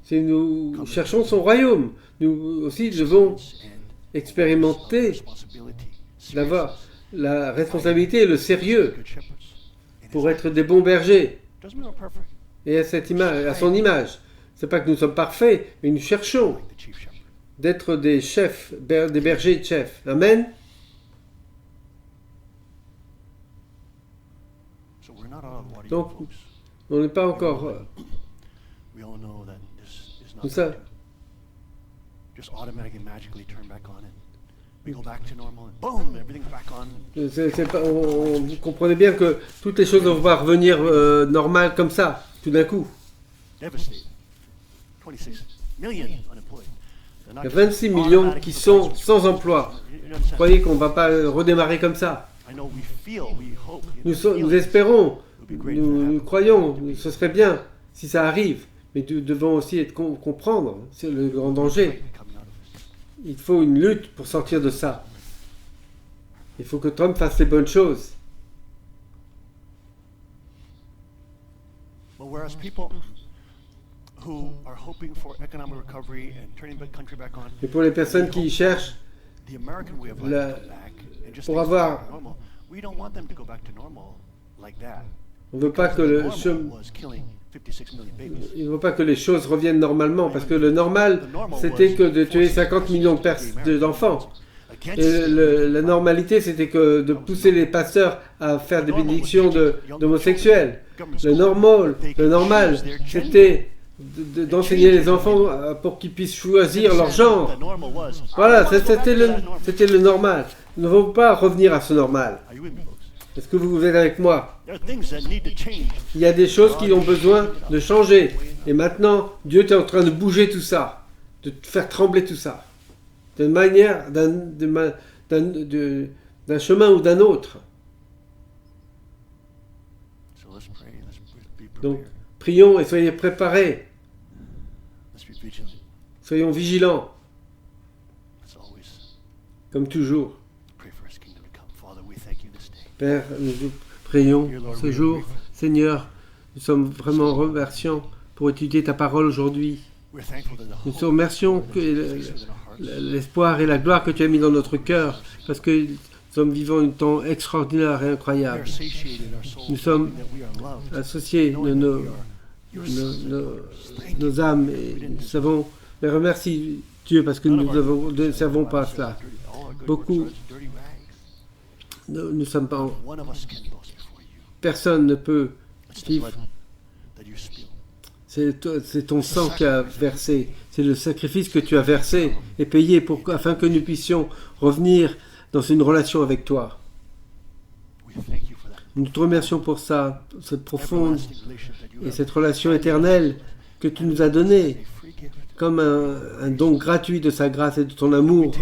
Si nous cherchons son royaume, nous aussi devons expérimenter d'avoir la responsabilité et le sérieux pour être des bons bergers et à son image. C'est pas que nous sommes parfaits, mais nous cherchons d'être des chefs, des bergers de chefs. Amen. Donc, on n'est pas encore. Nous savons. Vous comprenez bien que toutes les choses vont pas revenir normales comme ça, tout d'un coup. Il y a 26 millions qui sont sans emploi. Vous croyez qu'on ne va pas redémarrer comme ça? Nous espérons, nous croyons, ce serait bien si ça arrive. Mais nous devons aussi comprendre le grand danger. Il faut une lutte pour sortir de ça. Il faut que Trump fasse les bonnes choses. Et pour les personnes qui cherchent pour avoir... On ne veut pas que il ne veut pas que les choses reviennent normalement, parce que le normal, c'était que de tuer 50 millions d'enfants. Et la normalité, c'était que de pousser les pasteurs à faire des bénédictions d'homosexuels. Le normal, c'était d'enseigner les enfants pour qu'ils puissent choisir leur genre. Voilà, c'était le normal. Nous ne voulons pas revenir à ce normal. Est-ce que vous êtes avec moi? Il y a des choses qui ont besoin de changer. Et maintenant, Dieu est en train de bouger tout ça, de faire trembler tout ça, d'une manière, d'un chemin ou d'un autre. Donc, prions et soyez préparés. Soyons vigilants, comme toujours. Père, nous vous prions ce jour. Seigneur, nous sommes vraiment remerciants pour étudier ta parole aujourd'hui. Nous te remercions que l'espoir et la gloire que tu as mis dans notre cœur, parce que nous sommes vivant un temps extraordinaire et incroyable. Nous sommes associés de nos âmes et nous savons, mais remercie Dieu parce que nous ne savons pas cela. Beaucoup, nous sommes pas. Personne ne peut vivre. C'est ton sang qui a versé. C'est C'est le sacrifice que tu as versé et payé afin que nous puissions revenir dans une relation avec toi. Nous te remercions pour ça, cette profonde et cette relation éternelle que tu nous as donnée comme un don gratuit de sa grâce et de ton amour.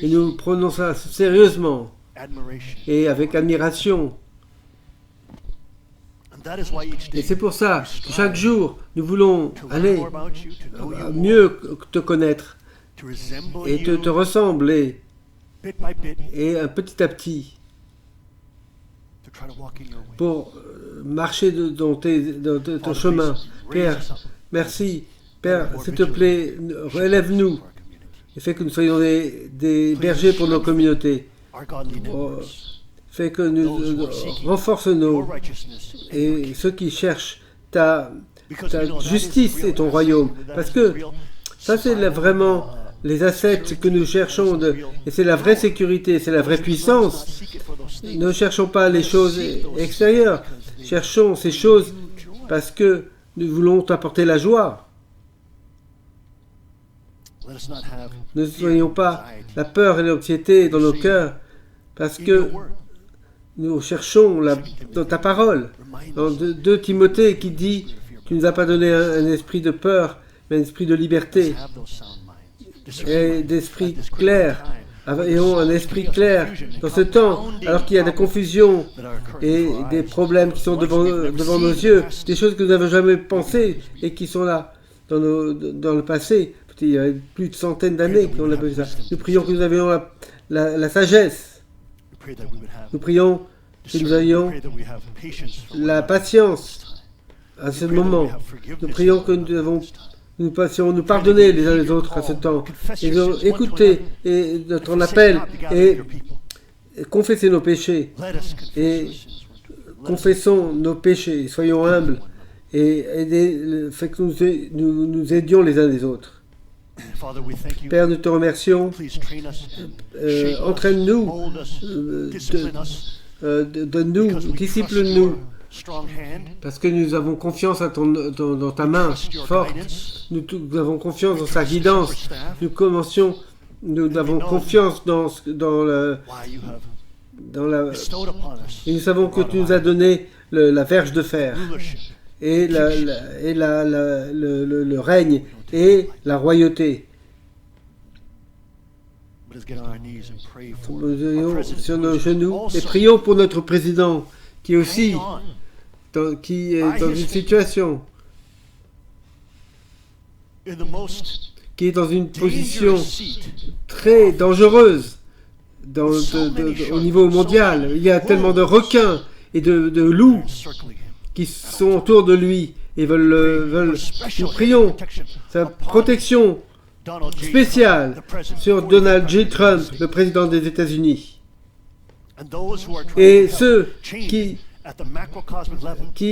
Et nous prenons ça sérieusement et avec admiration. Et c'est pour ça que chaque jour, nous voulons aller mieux te connaître et te ressembler et petit à petit pour marcher dans ton chemin. Père, merci. Père, s'il te plaît, relève-nous et fais que nous soyons des bergers pour nos communautés. Fais que nous renforce-nous et ceux qui cherchent ta justice et ton royaume. Parce que ça, c'est vraiment les assets que nous cherchons et c'est la vraie sécurité, c'est la vraie puissance. Ne cherchons pas les choses extérieures. Cherchons ces choses parce que nous voulons t'apporter la joie. Ne soyons pas la peur et l'anxiété dans nos cœurs parce que nous cherchons dans ta parole. Dans 2 Timothée qui dit « Tu ne nous as pas donné un esprit de peur, mais un esprit de liberté et d'esprit clair. » Ayons un esprit clair dans ce temps, alors qu'il y a des confusions et des problèmes qui sont devant nos yeux, des choses que nous n'avons jamais pensées et qui sont là dans le passé. Il y a plus de centaines d'années qu'on a vu ça. Nous prions que nous avions la sagesse. Nous prions que nous ayons la patience à ce moment. Nous prions que nous passions nous pardonner les uns les autres à ce temps. Et écouter ton appel et confesser nos péchés. Et confessons nos péchés. Soyons humbles et fait que nous aidions les uns les autres. Père, nous te remercions. Entraîne-nous, donne-nous, discipline-nous, parce que nous avons confiance dans ta main forte. Nous avons confiance dans sa guidance. Nous avons confiance dans et nous savons que tu nous as donné la verge de fer et le règne et la royauté. Nous sur nos genoux et prions pour notre président qui est dans une situation, qui est dans une position très dangereuse au niveau mondial. Il y a tellement de requins et de loups qui sont autour de lui et veulent. Nous prions sa protection spéciale sur Donald J. Trump, le président des États-Unis, et ceux qui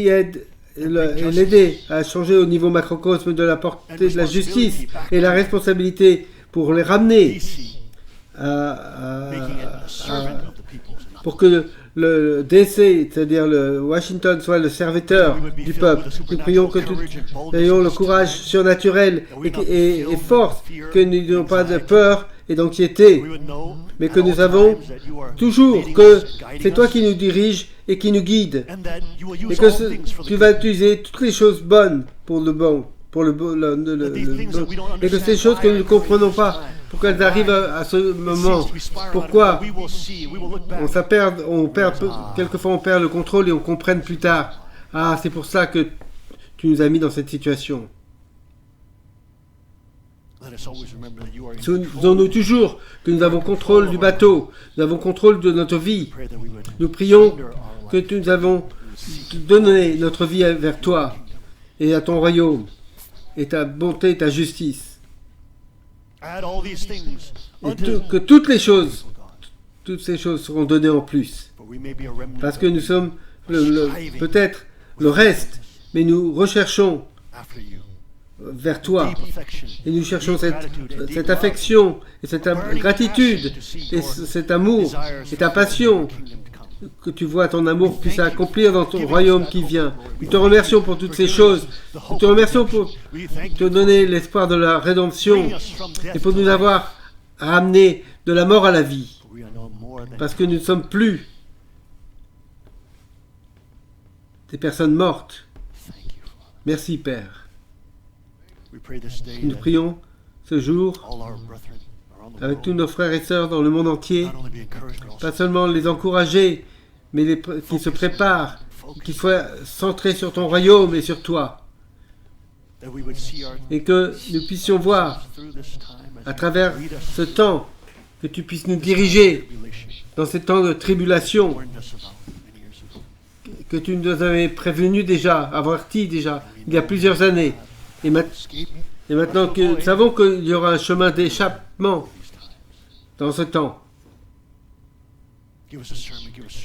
aident l'aider à changer au niveau macrocosme de la portée de la justice et la responsabilité pour les ramener pour que le DC, c'est-à-dire le Washington, soit le serviteur du peuple. Nous prions que nous ayons le courage surnaturel et force, que nous n'ayons pas de peur et d'anxiété, mais que nous avons toujours que c'est toi qui nous diriges et qui nous guide, et que tu vas utiliser toutes les choses bonnes pour le bon, et que ces choses que nous ne comprenons pas, pour qu'elles arrivent à ce moment. Pourquoi quelquefois on perd le contrôle et on comprenne plus tard. Ah, c'est pour ça que tu nous as mis dans cette situation. Souvenons-nous toujours que nous avons contrôle du bateau, nous avons contrôle de notre vie. Nous prions que nous avons donné notre vie vers toi et à ton royaume, et ta bonté et ta justice. Et que toutes ces choses seront données en plus. Parce que nous sommes peut-être le reste, mais nous recherchons vers toi. Et nous cherchons cette affection et cette gratitude et cet amour et ta passion que tu vois ton amour puisse s'accomplir dans ton royaume qui vient. Nous te remercions pour toutes ces choses. Nous te remercions pour te donner l'espoir de la rédemption et pour nous avoir ramené de la mort à la vie. Parce que nous ne sommes plus des personnes mortes. Merci, Père. Nous prions ce jour avec tous nos frères et sœurs dans le monde entier, pas seulement les encourager, mais qui se préparent, qu'ils soient centrés sur ton royaume et sur toi. Et que nous puissions voir, à travers ce temps, que tu puisses nous diriger dans ces temps de tribulation, que tu nous avais prévenu déjà, averti déjà, il y a plusieurs années. Et maintenant que nous savons qu'il y aura un chemin d'échappement dans ce temps,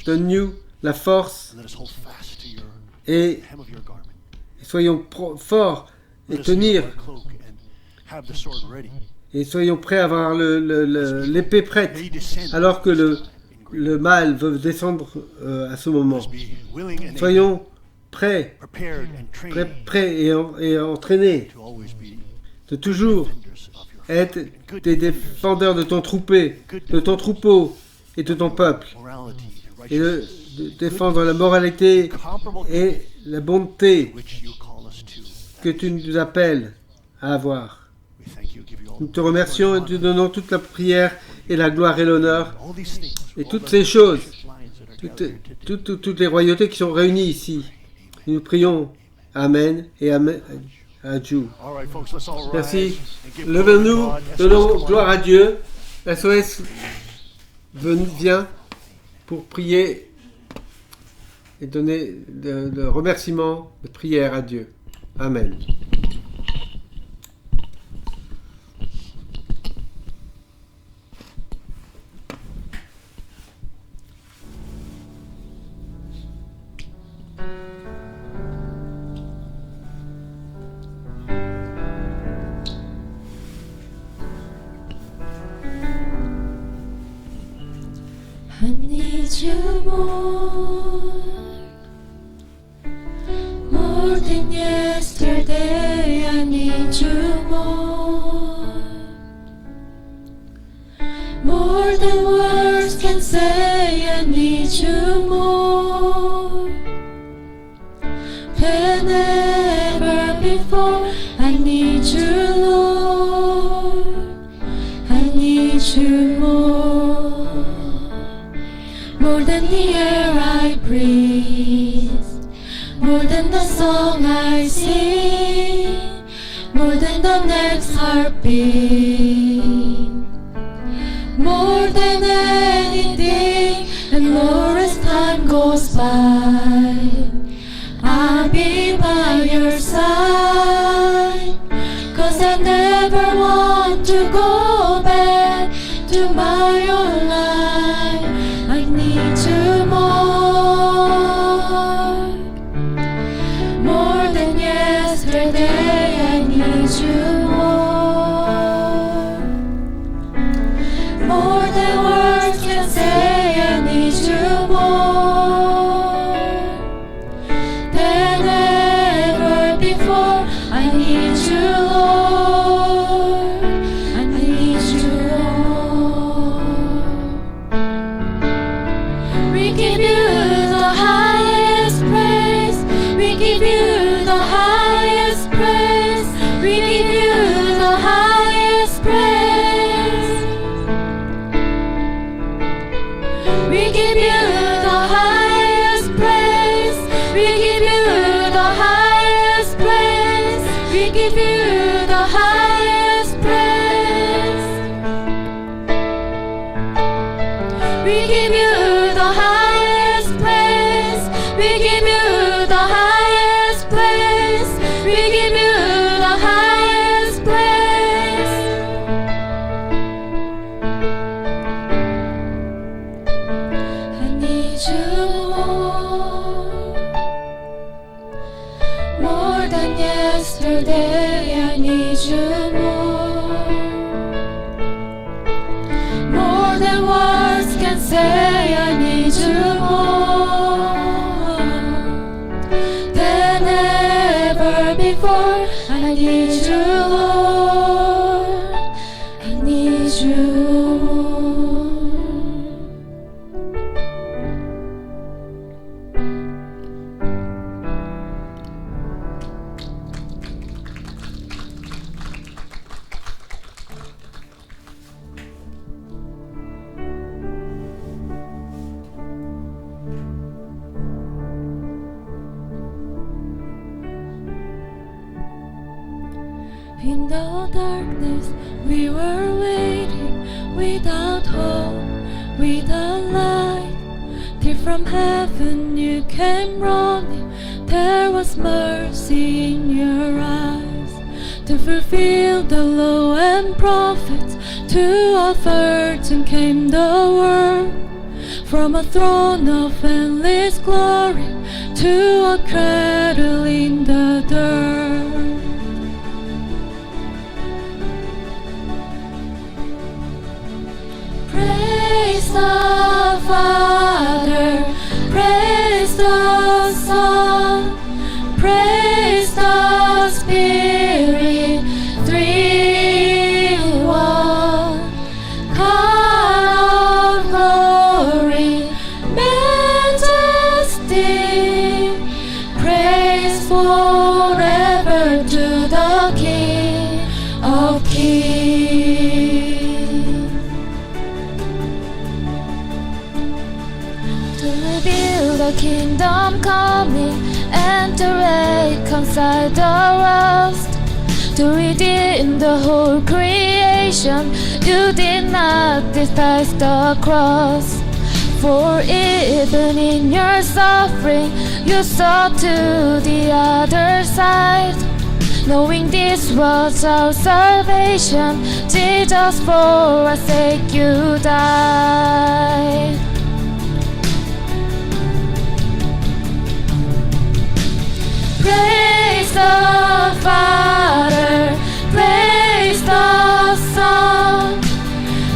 donne-nous la force et soyons forts et tenir et soyons prêts à avoir l'épée prête alors que le mal veut descendre à ce moment. Soyons prêts et entraînés de toujours être des défendeurs de ton troupeau et de ton peuple, et de défendre la moralité et la bonté que tu nous appelles à avoir. Nous te remercions et te donnons toute la prière et la gloire et l'honneur et toutes ces choses, toutes les royautés qui sont réunies ici. Nous prions. Amen et Amen. Adieu. Merci. Levez-nous, donnons gloire à Dieu. SOS vient pour prier et donner le remerciement, de prière à Dieu. Amen. I need you more than yesterday. I need you more than words can say. I need you more than ever before. I need you, Lord. I need you more than the air I breathe, more than the song I sing, more than the next heartbeat, more than anything, and more as time goes by. I'll be by your side, 'cause I never want to go back to my old life. I need you more than yesterday. I need you more than words can say. I need you more than ever before. I need you, Lord. I need you, Lord. We give you the highest praise. We give you the highest praise. We give you the highest praise. We give you the highest praise. We give you the highest praise. We give you the highest praise. We give you the highest praise. We give you the highest praise. We give you the highest praise. I need you more than yesterday. I need you more than words can say. I need you more In the darkness we were waiting, without hope, without light. Till from heaven you came running, there was mercy in your eyes. To fulfill the law and prophets, to a virgin came the word. From a throne of endless glory, to a cradle in the dirt. Praise the Father, praise the Son, praise the Spirit, three in one. God of glory, majesty, praise forever to the King of Kings. To reveal the kingdom coming and to reconcile the world, to redeem the whole creation, you did not despise the cross. For even in your suffering, you saw to the other side. Knowing this was our salvation, Jesus for our sake you died. Praise the Father, praise the Son,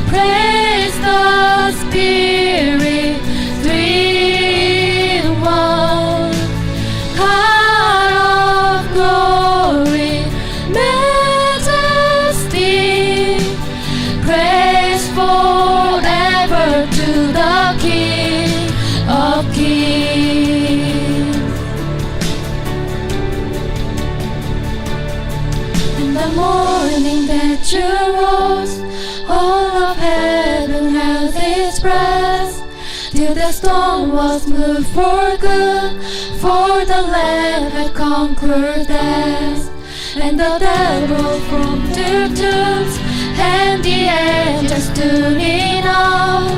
praise the Spirit, three in one. God of glory, majesty, praise forever to the King of Kings. In the morning that you rose, all of heaven held its breath, till the storm was moved for good, for the Lamb had conquered death. And the devil from the tombs, and the angels stood in awe,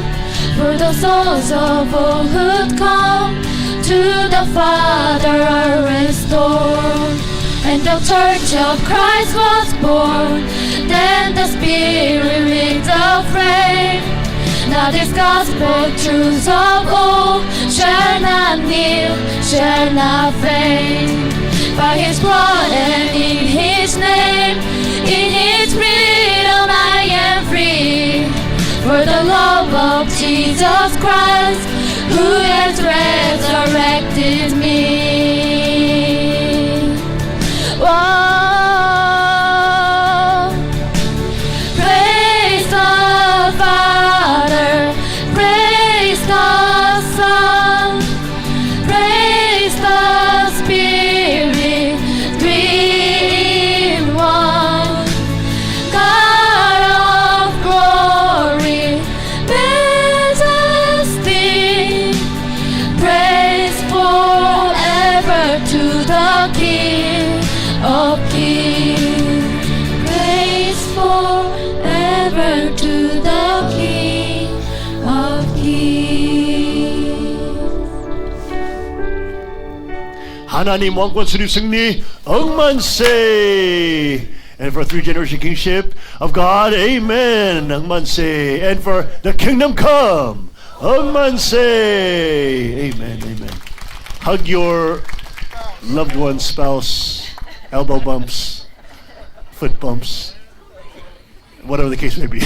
for the souls of all who'd come to the Father are restored. And the Church of Christ was born, then the Spirit lit the flame. Now this gospel truth of old shall not kneel, shall not fade. By His blood and in His name, in His freedom I am free. For the love of Jesus Christ, who has resurrected me. Whoa. Praise the Father, praise the Son, praise the Spirit, three in one. God of glory, majesty, praise forever to the King of Kings. Praise forever to the King of Kings. 하나님 왕권 수립 승리 억만세. And for three generation kingship of God, amen. 억만세. And for the kingdom come, 억만세. Amen, amen. Hug your loved one, spouse, elbow bumps, foot bumps, whatever the case may be.